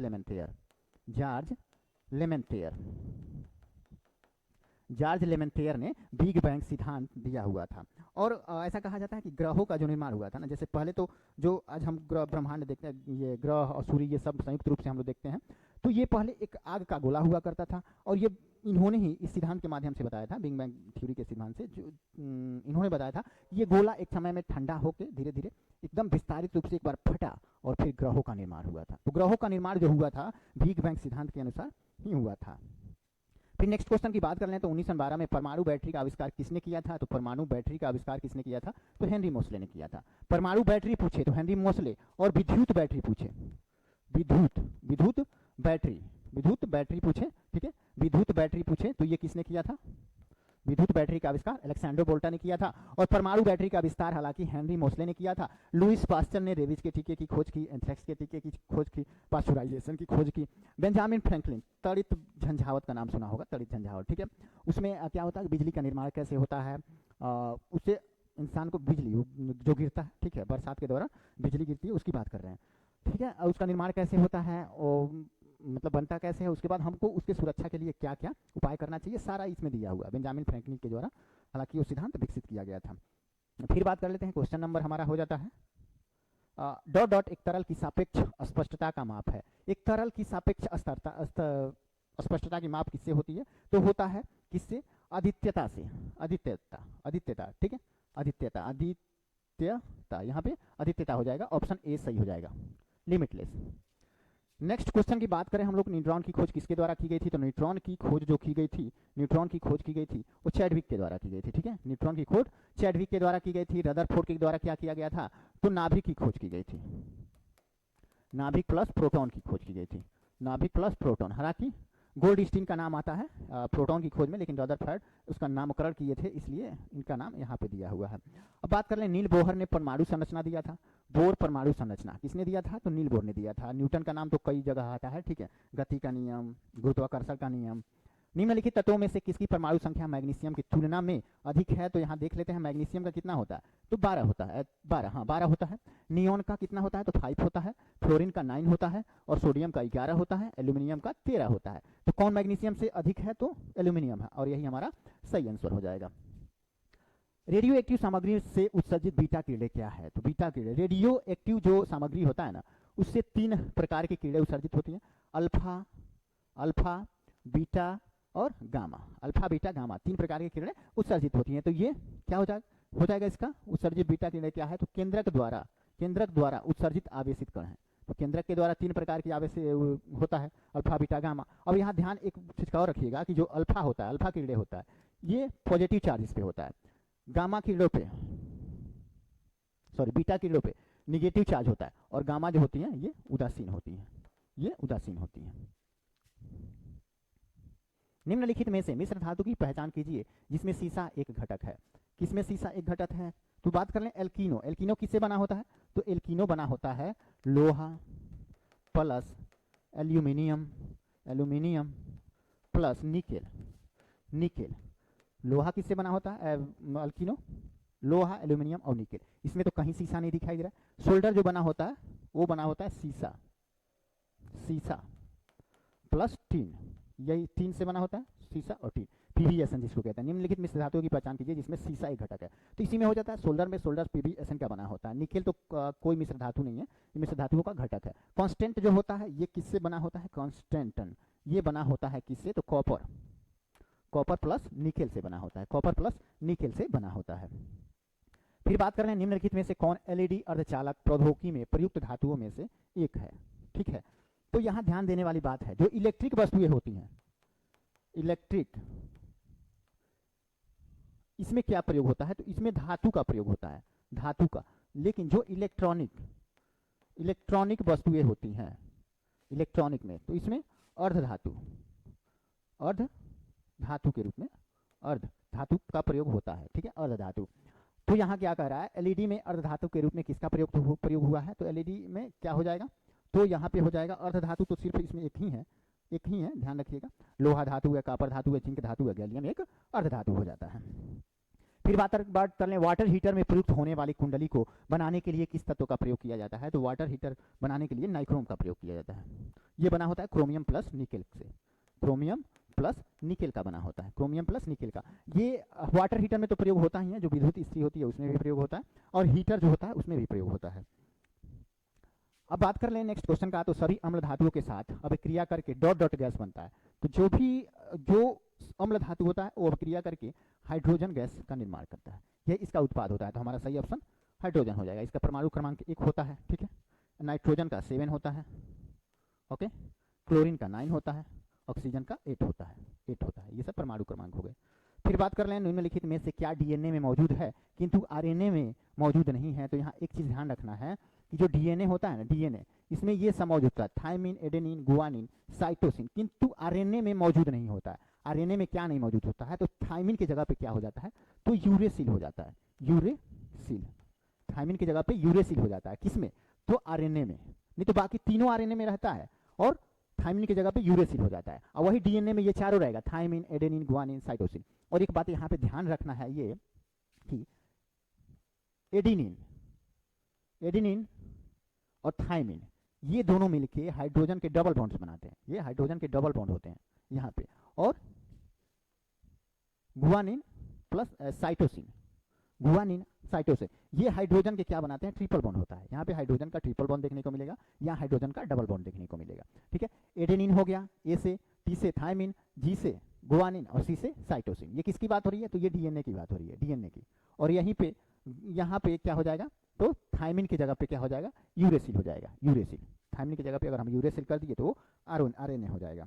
लेमेंटेयर ने बिग बैंग सिद्धांत दिया हुआ था। और ऐसा कहा जाता है कि ग्रहों का जो निर्माण हुआ था ना, जैसे पहले तो जो आज हम ग्रह ब्रह्मांड देखते हैं, ये ग्रह और सूर्य ये सब संयुक्त रूप से हम लोग देखते हैं, तो ये पहले एक आग का गोला हुआ करता था। और ये इन्होंने ही इस सिद्धांत के माध्यम से बताया था, बिग बैंग थ्योरी के सिद्धांत से, जो इन्होंने बताया था ये गोला एक समय में ठंडा होकर धीरे धीरे एकदम विस्तारित रूप से एक बार फटा और फिर ग्रहों का निर्माण हुआ था। तो ग्रहों का निर्माण जो हुआ था बिग बैंग सिद्धांत के अनुसार ही हुआ था। फिर नेक्स्ट क्वेश्चन की बात कर लें तो 1912 में परमाणु बैटरी का आविष्कार किसने किया था। तो परमाणु बैटरी का आविष्कार किसने किया था। तो हेनरी मोसले ने किया था। परमाणु बैटरी पूछे तो हेनरी मोसले, और विद्युत बैटरी पूछे, विद्युत बैटरी पूछे, ठीक है, विद्युत बैटरी पूछे तो ये किसने किया था। विद्युत बैटरी का आविष्कार अलेक्जेंडर वोल्टा ने किया था, और परमाणु बैटरी का विस्तार हालांकि हेनरी मोसले ने किया था। लुईस पास्चर ने रेबीज के टीके की खोज की, एंथ्रेक्स के टीके की खोज की, पास्चुराइजेशन की खोज की। बेंजामिन फ्रैंकलिन, तड़ित झंझावत का नाम सुना होगा, तड़ित झंझावत, ठीक है। उसमें क्या होता है, बिजली का निर्माण कैसे होता है, उससे इंसान को बिजली जो गिरता है, ठीक है, बरसात के दौरान बिजली गिरती है, उसकी बात कर रहे हैं, ठीक है। और उसका निर्माण कैसे होता है, और मतलब बनता कैसे है, उसके बाद हमको उसके सुरक्षा के लिए क्या क्या उपाय करना चाहिए, सारा इसमें दिया हुआ है बेंजामिन फ्रैंकलिन के द्वारा हालांकि वो सिद्धांत विकसित किया गया था। फिर बात कर लेते हैं, क्वेश्चन नंबर हमारा हो जाता है डॉट डॉट एक तरल की सापेक्ष स्पष्टता का माप है। एक तरल की सापेक्ष स्पष्टता की माप किससे होती है, तो होता है किससे, आदित्यता से, आदित्यता, ठीक है, आदित्यता, यहाँ पे आदित्यता हो जाएगा, ऑप्शन ए सही हो जाएगा, लिमिटलेस। नेक्स्ट क्वेश्चन की बात करें हम लोग, न्यूट्रॉन की खोज किसके द्वारा की गई थी, तो न्यूट्रॉन की खोज जो की गई थी, न्यूट्रॉन की खोज की गई थी वो चैडविक के द्वारा की गई थी, ठीक है। न्यूट्रॉन की खोज चैडविक के द्वारा की गई थी। रदरफोर्ड के द्वारा क्या किया गया था, तो नाभिक की खोज की गई थी, नाभिक प्लस प्रोटॉन की खोज की गई थी, नाभिक प्लस प्रोटॉन। हालांकि गोल्डस्टीन का नाम आता है प्रोटॉन की खोज में, लेकिन रदरफोर्ड उसका नामकरण किए थे, इसलिए इनका नाम यहाँ पे दिया हुआ है। अब बात कर लें, नील बोहर ने परमाणु संरचना दिया था। बोर परमाणु संरचना किसने दिया था, तो नील बोर ने दिया था। न्यूटन का नाम तो कई जगह आता है, ठीक है, गति का नियम, गुरुत्वाकर्षण का नियम। निम्नलिखित तत्वों में से किसकी परमाणु संख्या मैग्नीशियम की तुलना में अधिक है, तो यहाँ देख लेते हैं मैग्नीशियम का कितना होता है, तो 12 होता है, 12 होता है। नियोन का कितना होता है, तो 5 होता है। फ्लोरीन का 9 होता है, और सोडियम का 11 होता है। एल्यूमिनियम का 13 होता है। तो कौन मैग्नीशियम से अधिक है, तो एल्यूमिनियम है, और यही हमारा सही आंसर हो जाएगा। रेडियो एक्टिव सामग्री से उत्सर्जित बीटा किरणें क्या है, तो बीटा किरणें, रेडियो एक्टिव जो सामग्री होता है ना, उससे 3 प्रकार की किरणें उत्सर्जित होती हैं, अल्फा, बीटा और गामा। अल्फा, बीटा, गामा 3 प्रकार की किरणें उत्सर्जित होती हैं। तो ये क्या हो जाएगा इसका उत्सर्जित बीटा किरणें क्या है, तो केंद्रक द्वारा उत्सर्जित आवेशित कण है। तो केंद्रक के द्वारा 3 प्रकार की आवेशित होता है, अल्फा, बीटा, गामा। अब यहाँ ध्यान एक चीज का और रखिएगा कि जो अल्फा होता है, अल्फा किरणें होता है, ये पॉजिटिव चार्जेस पे होता है। गामा किरणों पे, बीटा किरणों पे निगेटिव चार्ज होता है, और गामा जो होती है ये उदासीन होती है। निम्नलिखित में से मिश्र धातु की पहचान कीजिए जिसमें सीसा एक घटक है। किसमें सीसा एक घटक है, तो बात कर लें एल्कीनो। एल्कीनो किससे बना होता है, तो एल्कीनो बना होता है लोहा प्लस एल्यूमिनियम प्लस निकेल। लोहा किससे बना होता है, एल्कीनो, लोहा, एल्यूमिनियम और निकेल। इसमें तो कहीं सीसा नहीं दिखाई दे रहा। सोल्डर जो बना होता है वो बना होता है सीसा प्लस टीन, यही 3 से बना होता है, सीसा और टीन, पीवीएसएन जिसको कहते हैं। निम्नलिखित मिश्र धातुओं की पहचान कीजिए जिसमें सीसा एक घटक है, तो इसी में हो जाता है सोल्डर में, सोल्डर पीवीएसएन का बना होता है। निकेल तो कोई मिश्र धातु नहीं है, ये मिश्र धातुओं का घटक है। कांस्टेंट जो होता है ये किससे बना होता है, कांस्टेंटन, ये बना होता है किससे, तो कॉपर प्लस निकेल से बना होता है, कॉपर प्लस निकेल से बना होता है। फिर बात कर रहे हैं निम्नलिखित में से कौन एलईडी अर्धचालक प्रौद्योगिकी में प्रयुक्त धातुओं में से एक है, ठीक है। तो यहां ध्यान देने वाली बात है, जो इलेक्ट्रिक वस्तुएं होती हैं, इलेक्ट्रिक, इसमें क्या प्रयोग होता है, तो इसमें धातु का प्रयोग होता है, धातु का। लेकिन जो इलेक्ट्रॉनिक वस्तुएं होती हैं इलेक्ट्रॉनिक में, तो इसमें अर्ध धातु के रूप में अर्ध धातु का प्रयोग होता है, ठीक है, अर्ध धातु। तो यहाँ क्या कह रहा है, एलईडी में अर्ध धातु के रूप में किसका प्रयोग हुआ है, तो एलईडी में क्या हो जाएगा, तो यहाँ पे हो जाएगा अर्ध धातु, तो सिर्फ इसमें एक ही है, ध्यान रखिएगा। लोहा धातु है, कॉपर धातु है, जिंक धातु है, गैलियम एक अर्ध धातु हो जाता है। फिर बात कर लें वाटर हीटर में प्रयुक्त होने वाली कुंडली को बनाने के लिए किस तत्व का प्रयोग किया जाता है, तो वाटर हीटर बनाने के लिए नाइक्रोम का प्रयोग किया जाता है। ये बना होता है क्रोमियम प्लस निकेल से, क्रोमियम प्लस निकेल का बना होता है, क्रोमियम प्लस निकेल का। ये वाटर हीटर में तो प्रयोग होता ही है, जो विद्युत इस्त्री होती है उसमें भी प्रयोग होता है, और हीटर जो होता है उसमें भी प्रयोग होता है। अब बात कर लें नेक्स्ट क्वेश्चन का, तो सभी अम्ल धातुओं के साथ अभिक्रिया करके डॉट डॉट गैस बनता है। तो जो अम्ल धातु होता है वो अभिक्रिया करके हाइड्रोजन गैस का निर्माण करता है, यह इसका उत्पाद होता है। तो हमारा सही ऑप्शन हाइड्रोजन हो जाएगा। इसका परमाणु क्रमांक 1 होता है, ठीक है। नाइट्रोजन का 7 होता है, ओके। क्लोरीन का 9 होता है, ऑक्सीजन का 8 होता है, ये सब परमाणु क्रमांक हो गए। फिर बात कर लें निम्नलिखित में से क्या डीएनए में मौजूद है किंतु आरएनए में मौजूद नहीं है, तो यहाँ एक चीज ध्यान रखना है कि जो डीएनए होता है ना, डीएनए इसमें ये सब मौजूद होता है, थायमिन, एडेनिन, गुआनिन, साइटोसिन, किंतु आरएनए में मौजूद नहीं होता है। आरएनए में क्या नहीं मौजूद होता है, तो थायमिन की जगह पे क्या हो जाता है, तो यूरेसिल हो जाता है, यूरेसिल। थायमिन की जगह पे यूरेसिल हो जाता है, किसमें, तो आरएनए में, नहीं तो बाकी तीनों आरएनए में रहता है और थायमिन की जगह पे यूरेसिल हो जाता है। और वही डीएनए में ये चारों रहेगा, थायमिन, एडेनिन, गुआनिन, साइटोसिन। और एक बात यहाँ पे ध्यान रखना है ये कि एडेनिन, एडेनिन और थायमिन ये दोनों मिलके हाइड्रोजन के डबल बॉन्ड्स बनाते हैं, ये हाइड्रोजन के डबल बॉन्ड होते हैं यहाँ पे। और guanine plus cytosine, guanine cytosine ये हाइड्रोजन के क्या बनाते हैं, ट्रिपल बॉन्ड होता है। यहाँ पे हाइड्रोजन का ट्रिपल बॉन्ड देखने को मिलेगा, यहाँ हाइड्रोजन का डबल बॉन्ड देखने को मिलेगा। ठीक है, एडेनिन हो गया, ए से, टी से थायमिन, जी से गुआनिन और सी से साइटोसिन। ये किसकी बात हो रही है, तो ये डीएनए की बात हो रही है, डीएनए की। और यहीं पे यहाँ पे क्या हो जाएगा, तो थायमिन की जगह पे क्या हो जाएगा, यूरेसिल हो जाएगा, यूरेसिल। थायमिन की जगह पे अगर हम यूरेसिल कर दिए तो आरएनए हो जाएगा।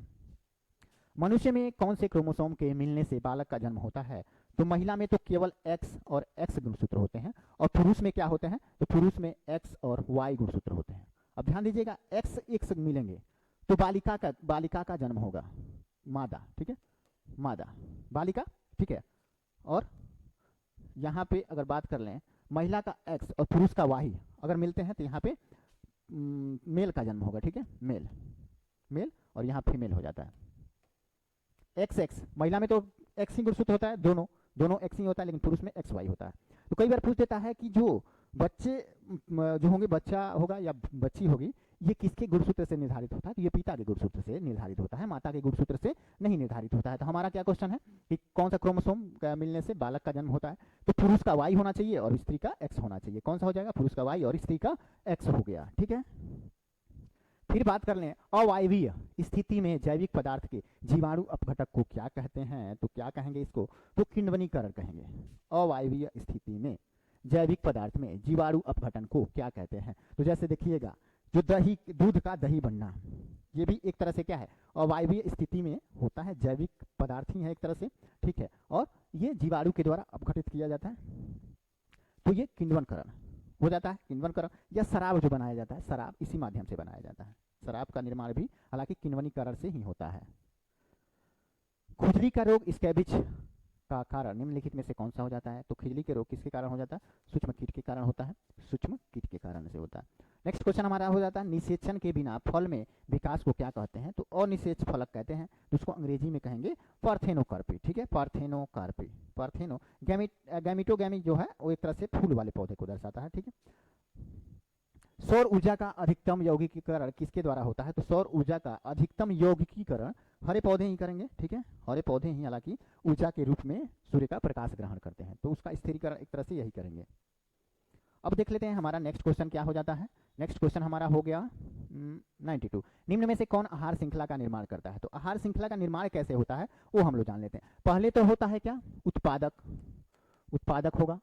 मनुष्य में कौन से क्रोमोसोम के मिलने से बालक का जन्म होता है, तो महिला में तो केवल एक्स और एक्स गुणसूत्र होते हैं, और पुरुष में क्या होते हैं, तो पुरुष में एक्स और वाई गुणसूत्र होते हैं। अब ध्यान दीजिएगा, एक्स एक्स मिलेंगे तो बालिका का जन्म होगा, मादा, ठीक है, मादा बालिका, ठीक है। और यहाँ पे अगर बात कर लें, महिला का एक्स और पुरुष का वाई अगर मिलते हैं तो यहाँ पे मेल का जन्म होगा, ठीक है, मेल, मेल, और यहाँ फीमेल हो जाता है। एक्स एक्स, महिला में तो एक्स ही गुणसूत्र होता है, दोनों एक्स ही होता है, लेकिन पुरुष में एक्स वाई होता है। तो कई बार पूछ देता है कि जो बच्चे जो होंगे, बच्चा होगा या बच्ची होगी, ये किसके गुणसूत्र से निर्धारित होता है, तो ये पिता के गुणसूत्र से निर्धारित होता है, माता के गुणसूत्र से नहीं निर्धारित होता है। तो हमारा क्या क्वेश्चन है कि कौन सा क्रोमोसोम का मिलने से बालक का जन्म होता है, तो पुरुष का वाई होना चाहिए और स्त्री का एक्स होना चाहिए। कौन सा हो जाएगा, पुरुष का वाई और स्त्री का एक्स हो गया, ठीक है। फिर बात कर लें, अवायवीय स्थिति में जैविक पदार्थ के जीवाणु अपघटक को क्या कहते हैं, तो क्या कहेंगे इसको, तो किण्वनीकरण कहेंगे। अवायवीय स्थिति में जैविक पदार्थ में जीवाणु अपघटन को क्या कहते हैं, तो जैसे देखिएगा, जो दही, दूध का दही बनना, ये भी एक तरह से क्या है, अवायवीय स्थिति में होता है, जैविक पदार्थ ही है एक तरह से, ठीक है, और ये जीवाणु के द्वारा अपघटित किया जाता है, तो ये किण्वनकरण हो जाता है, किण्वनकरण। या शराब जो बनाया जाता है, शराब इसी माध्यम से बनाया जाता है, शराब का निर्माण भी हालांकि किण्वनीकरण से ही होता है। खुजली का रोग स्कैबिज का कारण निम्नलिखित में से कौन सा हो जाता है, तो खुजली के रोग किसके कारण हो जाता है, सूक्ष्म कीट के कारण होता है, सूक्ष्म कीट के कारण से होता है। नेक्स्ट क्वेश्चन हमारा हो जाता है, निषेचन के बिना फल में विकास को क्या कहते हैं, तो अनिषेच फलक कहते हैं, तो उसको अंग्रेजी में कहेंगे पार्थेनोकार्पी, ठीक है, पार्थेनोकार्पी। पार्थेनो गैमिटोगैमी जो है वो एक तरह से फूल वाले पौधे को दर्शाता है, ठीक है। सौर ऊर्जा का अधिकतम यौगिकीकरण किसके द्वारा होता है, तो सौर ऊर्जा का अधिकतम यौगिकीकरण हरे पौधे ही करेंगे, ठीक है, हरे पौधे ही हालांकि ऊर्जा के रूप में सूर्य का प्रकाश ग्रहण करते हैं, तो उसका स्थिरीकरण एक तरह से यही करेंगे। अब देख लेते हैं हमारा नेक्स्ट क्वेश्चन क्या हो जाता है। नेक्स्ट क्वेश्चन हमारा हो गया 92, निम्न में से कौन आहार श्रृंखला का निर्माण करता है, तो आहार श्रृंखला का निर्माण कैसे होता है वो हम लोग जान लेते हैं। पहले तो होता है क्या, उत्पादक होगा,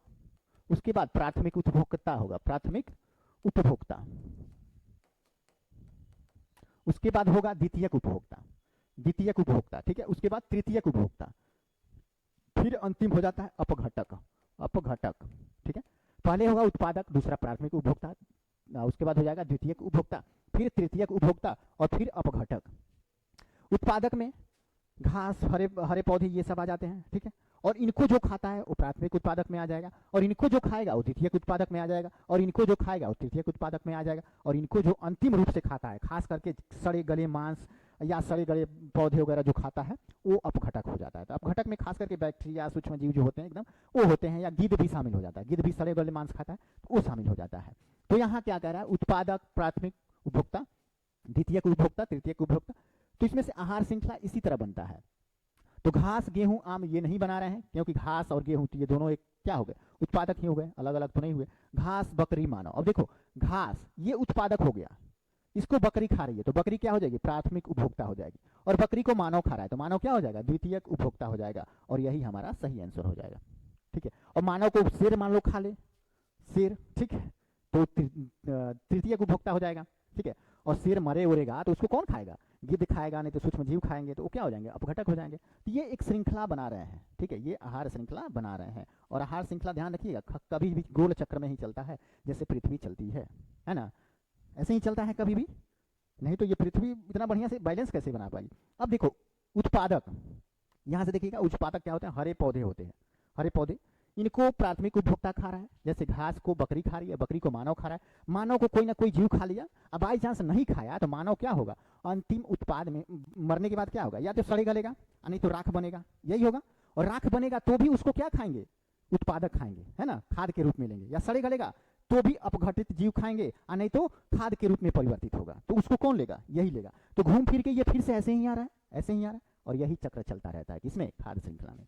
उसके बाद प्राथमिक उपभोक्ता होगा, प्राथमिक उपभोक्ता, उसके बाद होगा द्वितीयक उपभोक्ता, ठीक है, उसके बाद तृतीयक उपभोक्ता, फिर अंतिम हो जाता है अपघटक, ठीक है। पहले होगा उत्पादक, दूसरा प्राथमिक उपभोक्ता, उसके बाद हो जाएगा द्वितीयक उपभोक्ता, फिर तृतीयक उपभोक्ता और फिर अपघटक। उत्पादक में घास, हरे पौधे ये सब आ जाते हैं, ठीक है, और इनको जो खाता है वो प्राथमिक उत्पादक में आ जाएगा, और इनको जो खाएगा वो द्वितीयक उत्पादक में आ जाएगा, और इनको जो खाएगा वो तृतीयक उत्पादक में आ जाएगा, और इनको जो अंतिम रूप से खाता है, खास करके सड़े गले मांस या सड़े गले पौधे वगैरह जो खाता है वो अपघटक हो जाता है। तो अपघटक में खास करके बैक्टीरिया, सूक्ष्म जीव जो होते हैं एकदम वो होते हैं, या गिद्ध भी शामिल हो जाता है, गिद्ध भी सड़े गले मांस खाता है तो वो शामिल हो जाता है। तो यहाँ क्या कह रहा है, उत्पादक, प्राथमिक उपभोक्ता, द्वितीयक उपभोक्ता, तृतीयक उपभोक्ता। तो इसमें से आहार श्रृंखला इसी तरह बनता है। तो घास, गेहूं, आम ये नहीं बना रहे हैं, क्योंकि घास और गेहूं ये दोनों एक क्या हो गए, उत्पादक ही हो गए, अलग अलग तो नहीं हुए। घास, बकरी, मानव। अब देखो घास ये उत्पादक हो गया, इसको बकरी खा रही है तो बकरी क्या हो जाएगी, प्राथमिक उपभोक्ता हो जाएगी, और बकरी को मानव खा रहा है तो मानव क्या हो जाएगा, द्वितीयक उपभोक्ता हो जाएगा, और यही हमारा सही आंसर हो जाएगा, ठीक है। और मानव को शेर मान लो खा ले, शेर, ठीक है, तो तृतीयक उपभोक्ता हो जाएगा, ठीक है। और शेर मरे उरेगा तो उसको कौन खाएगा, गिद्ध खाएगा, नहीं तो सूक्ष्म जीव खाएंगे, तो वो क्या हो जाएंगे, अपघटक हो जाएंगे। तो ये एक श्रृंखला बना रहे हैं, ठीक है, ये आहार श्रृंखला बना रहे हैं। और आहार श्रृंखला ध्यान रखिएगा कभी भी गोल चक्र में ही चलता है, जैसे पृथ्वी चलती है ना, ऐसे ही चलता है कभी भी, नहीं तो ये पृथ्वी इतना बढ़िया से बैलेंस कैसे बना पाएगी। अब देखो उत्पादक, यहाँ से देखिएगा उत्पादक क्या होते हैं, हरे पौधे होते हैं, हरे पौधे। इनको प्राथमिक उपभोक्ता खा रहा है, जैसे घास को बकरी खा रही है, बकरी को मानव खा रहा है, मानव को कोई ना कोई जीव खा लिया। अब बाई चांस नहीं खाया तो मानव क्या होगा, अंतिम उत्पाद में मरने के बाद क्या होगा, या तो सड़े गलेगा नहीं तो राख बनेगा, यही होगा। और राख बनेगा तो भी उसको क्या खाएंगे, उत्पादक खाएंगे, है ना, खाद के रूप में लेंगे। या सड़े गलेगा तो भी अपघटित जीव खाएंगे, और नहीं तो खाद के रूप में परिवर्तित होगा, तो उसको कौन लेगा, यही लेगा। तो घूम फिर के ये फिर से ऐसे ही आ रहा है, ऐसे ही आ रहा है, और यही चक्र चलता रहता है किसमें, खाद्य श्रृंखला में।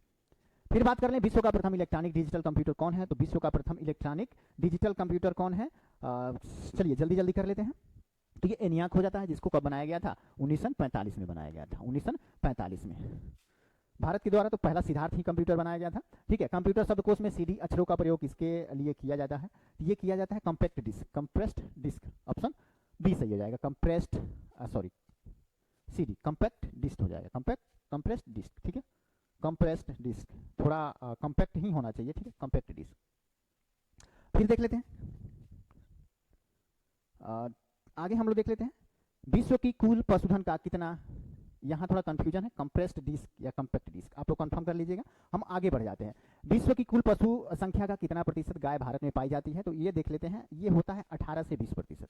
फिर बात कर लें विश्व का प्रथम इलेक्ट्रॉनिक डिजिटल कंप्यूटर कौन है, तो विश्व का प्रथम इलेक्ट्रॉनिक डिजिटल कंप्यूटर कौन है, चलिए जल्दी जल्दी कर लेते हैं। तो ये ENIAC हो जाता है, जिसको कब बनाया गया था, 1945 में बनाया गया था, 1945 में। भारत के द्वारा तो पहला सिद्धार्थ ही कंप्यूटर बनाया गया था, ठीक है। कंप्यूटर शब्दकोश में CD अक्षरों का प्रयोग किसके लिए किया जाता है, ये किया जाता है compact disc, compressed disc, option B सही हो जाएगा, compressed sorry CD compact disc हो जाएगा, कंप्रेस्ड डिस्क, ठीक है, कंप्रेस्ड डिस्क, थोड़ा कॉम्पैक्ट ही होना चाहिए, ठीक है, कॉम्पैक्ट डिस्क। फिर देख लेते हैं आगे हम लोग देख लेते हैं विश्व की कुल पशुधन का कितना, यहाँ थोड़ा कंफ्यूजन है, कंप्रेस्ड डिस्क या कॉम्पैक्ट डिस्क, आप लोग कंफर्म कर लीजिएगा। हम आगे बढ़ जाते हैं, विश्व की कुल पशु संख्या का कितना प्रतिशत गाय भारत में पाई जाती है, तो ये देख लेते हैं, ये होता है 18 से 20%,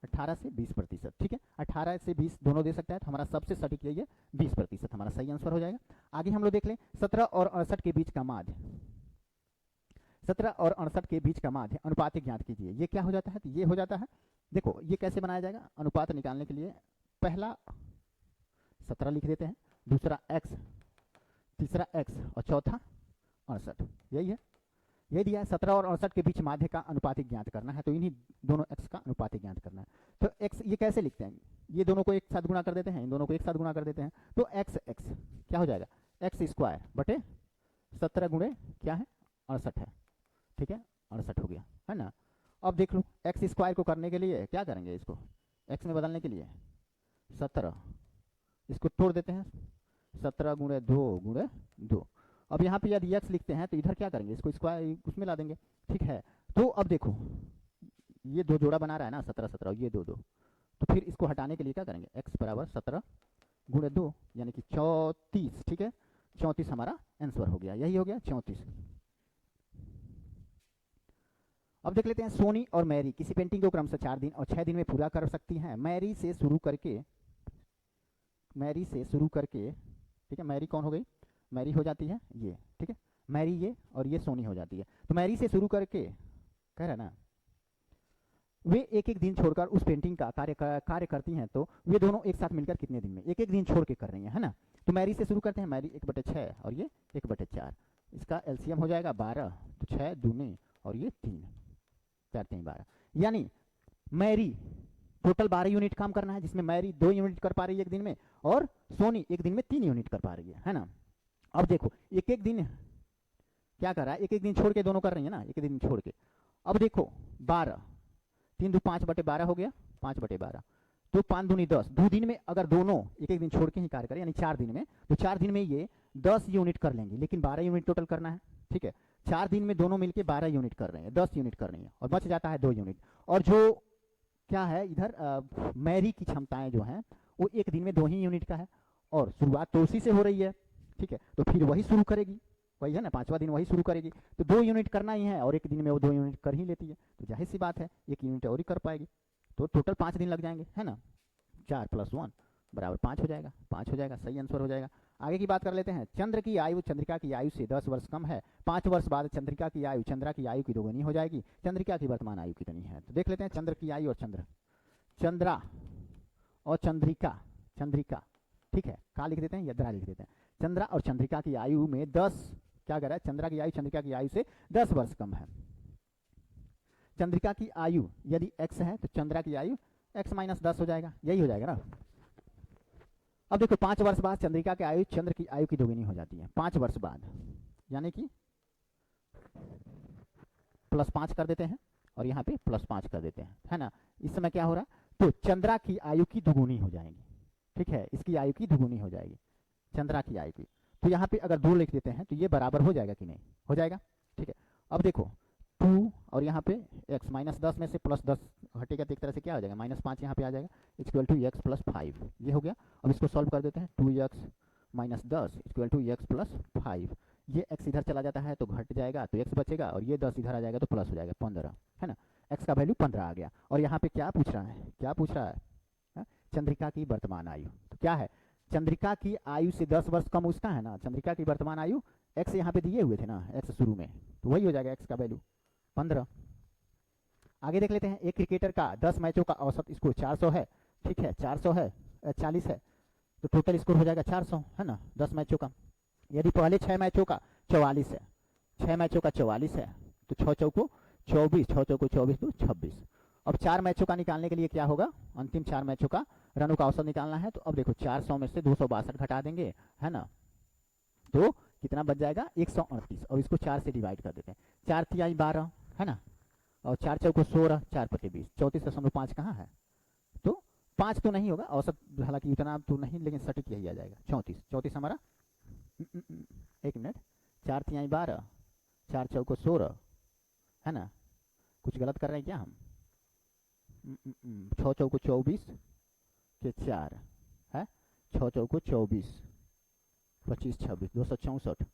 18 से 20%, ठीक है, 18 से 20 दोनों दे सकता है, तो हमारा सबसे सटीक यही है 20%, हमारा सही आंसर हो जाएगा। आगे हम लोग देख लें 17 और 68 के बीच का माध्य, 17 और 68 के बीच का माध्य अनुपात ज्ञात कीजिए, ये क्या हो जाता है, तो ये हो जाता है, देखो ये कैसे बनाया जाएगा, अनुपात निकालने के लिए पहला 17 लिख देते हैं, दूसरा x, तीसरा x और चौथा 68, यही है, यही दिया है। 17 और 68 के बीच माध्य का अनुपातिक ज्ञात करना है, तो इन्हीं दोनों x का अनुपातिक ज्ञात करना है। तो x ये कैसे लिखते हैं, ये दोनों को एक साथ गुणा कर देते हैं, इन दोनों को एक साथ गुणा कर देते हैं, तो x क्या हो जाएगा, x² बटे 17 गुणे क्या है 68 है, ठीक है, 68 हो गया, है ना। अब देख लो x² को करने के लिए क्या करेंगे, इसको x में बदलने के लिए 17, इसको तोड़ देते हैं, 17 गुणे 2। अब यहाँ पे यदि x लिखते हैं तो इधर क्या करेंगे, इसको स्क्वायर उसमें ला देंगे, ठीक है। तो अब देखो ये 2 जोड़ा बना रहा है ना, 17 17 ये 2 तो फिर इसको हटाने के लिए क्या करेंगे, x बराबर 17 गुणे 2 यानी कि 34, ठीक है, 34 हमारा आंसर हो गया, यही हो गया 34। अब देख लेते हैं सोनी और मैरी किसी पेंटिंग को क्रमशः 4 दिन और 6 दिन में पूरा कर सकती हैं। मैरी से शुरू करके, ठीक है, मैरी कौन हो गई, मैरी हो जाती है ये, ठीक है, मैरी ये और ये सोनी हो जाती है। तो मैरी से शुरू करके कह रहा है ना, वे एक एक दिन छोड़कर उस पेंटिंग का कार्य करती हैं, तो वे दोनों एक साथ मिलकर कितने दिन में, एक एक दिन छोड़ के कर रही हैं, है ना। तो मैरी से शुरू करते हैं, मैरी 1/6 और ये 1/4, इसका LCM हो जाएगा 12, तो 6 दूनी और ये 3, 4 3 12, यानी मैरी टोटल 12 यूनिट काम करना है, जिसमें मैरी 2 यूनिट कर पा रही है एक दिन में, और सोनी एक दिन में 3 यूनिट कर पा रही है ना। अब देखो एक एक दिन क्या कर रहा है, एक एक दिन छोड़ के दोनों कर रही है ना, एक दिन छोड़ के। अब देखो 12, 3 2 5/12 हो गया, 5/12, तो 5 दूनी 10, 2 दिन में अगर दोनों एक एक दिन छोड़ के ही कार्य करें, यानी 4 दिन में, तो 4 दिन में ये 10 यूनिट कर लेंगे, लेकिन 12 यूनिट टोटल करना है, ठीक है। 4 दिन में दोनों मिलके 12 यूनिट कर रहे हैं, 10 यूनिट कर रही है, और बच जाता है 2 यूनिट। और जो क्या है इधर मैरी की क्षमताएं जो हैं वो एक दिन में 2 ही यूनिट का है, और शुरुआत तो उसी से हो रही है, ठीक है, तो फिर वही शुरू करेगी, वही है ना, 5वां दिन वही शुरू करेगी, तो 2 यूनिट करना ही है, और एक दिन में वो 2 यूनिट कर ही लेती है, तो जाहिर सी बात है 1 यूनिट और ही कर पाएगी, तो टोटल 5 दिन लग जाएंगे, है ना। 4 + 1 बराबर 5 हो जाएगा, 5 हो जाएगा, सही आंसर हो जाएगा। आगे की बात कर लेते हैं, चंद्र की आयु चंद्रिका की आयु से 10 वर्ष कम है, 5 वर्ष बाद चंद्रिका की आयु चंद्रा की आयु की दोगुनी हो जाएगी, चंद्रिका की वर्तमान आयु कितनी है, तो देख लेते हैं चंद्र की आयु और चंद्रा और चंद्रिका, ठीक है, का लिख देते हैं, यद्रा लिख देते हैं। चंद्रा और चंद्रिका की आयु में 10 क्या कर रहा है, चंद्रा की आयु चंद्रिका की आयु से 10 वर्ष कम है। चंद्रिका की आयु यदि x है तो चंद्रा की आयु x - 10 हो जाएगा, यही हो जाएगा ना। अब देखो 5 वर्ष बाद चंद्रिका की आयु चंद्र की आयु की दोगुनी हो जाती है, 5 वर्ष बाद, यानी कि +5 कर देते हैं और यहाँ पे +5 कर देते हैं, है ना। इस समय क्या हो रहा है, तो चंद्रा की आयु की दोगुनी हो जाएगी, ठीक है, इसकी आयु की दोगुनी हो जाएगी चंद्रा की आयु की। तो यहाँ पे अगर 2 लिख देते हैं तो ये बराबर हो जाएगा कि नहीं, हो जाएगा, ठीक है। अब देखो 2 और यहाँ पे x -10 में से +10 हटेगा, तो एक तरह से क्या हो जाएगा, -5 यहाँ पे आ जाएगा, = x + 5, ये हो गया। अब इसको सॉल्व कर देते हैं, 2x -10 equal to x plus 5। ये x इधर चला जाता है तो घट जाएगा, तो x बचेगा, और ये 10 इधर आ जाएगा तो प्लस हो जाएगा 15, है ना। x का वैल्यू 15 आ गया। और यहाँ पे क्या पूछ रहा है, क्या पूछ रहा है? हाँ? चंद्रिका की वर्तमान आयु। तो क्या है, चंद्रिका की आयु से 10 वर्ष कम उसका है ना। चंद्रिका की वर्तमान आयु x यहाँ पे दिए हुए थे ना, x शुरू में, तो वही हो जाएगा x का वैल्यू 15। आगे देख लेते हैं। एक क्रिकेटर का 10 मैचों का औसत स्कोर 400 है, ठीक है, 400 है, 40 है, तो टोटल स्कोर हो जाएगा 400, है ना, 10 मैचों का। यदि पहले 6 मैचों का 44 है, 6 मैचों का 44 है, तो 6 चौको 24, 6 चौको 24 तो 26। अब 4 मैचों का निकालने के लिए क्या होगा, अंतिम 4 मैचों का रनों का औसत निकालना है। तो अब देखो 400 में से 262 घटा देंगे, है ना, तो कितना बच जाएगा 138। और इसको 4 से डिवाइड कर देते हैं, 4 तिहाई 12, है ना, और 4 चौको 16, 4 पते 20, 34.5 कहाँ है, तो 5 तो नहीं होगा औसत, हालांकि उतना तो नहीं, लेकिन सटीक यही आ जाएगा 34। 34 हमारा, एक मिनट, 4 तिहाई 12, 4 चौको 16, है ना, कुछ गलत कर रहे हैं क्या हम? 6 चौको 24 के 4 है, 6 चौको 24, 25 26, 264,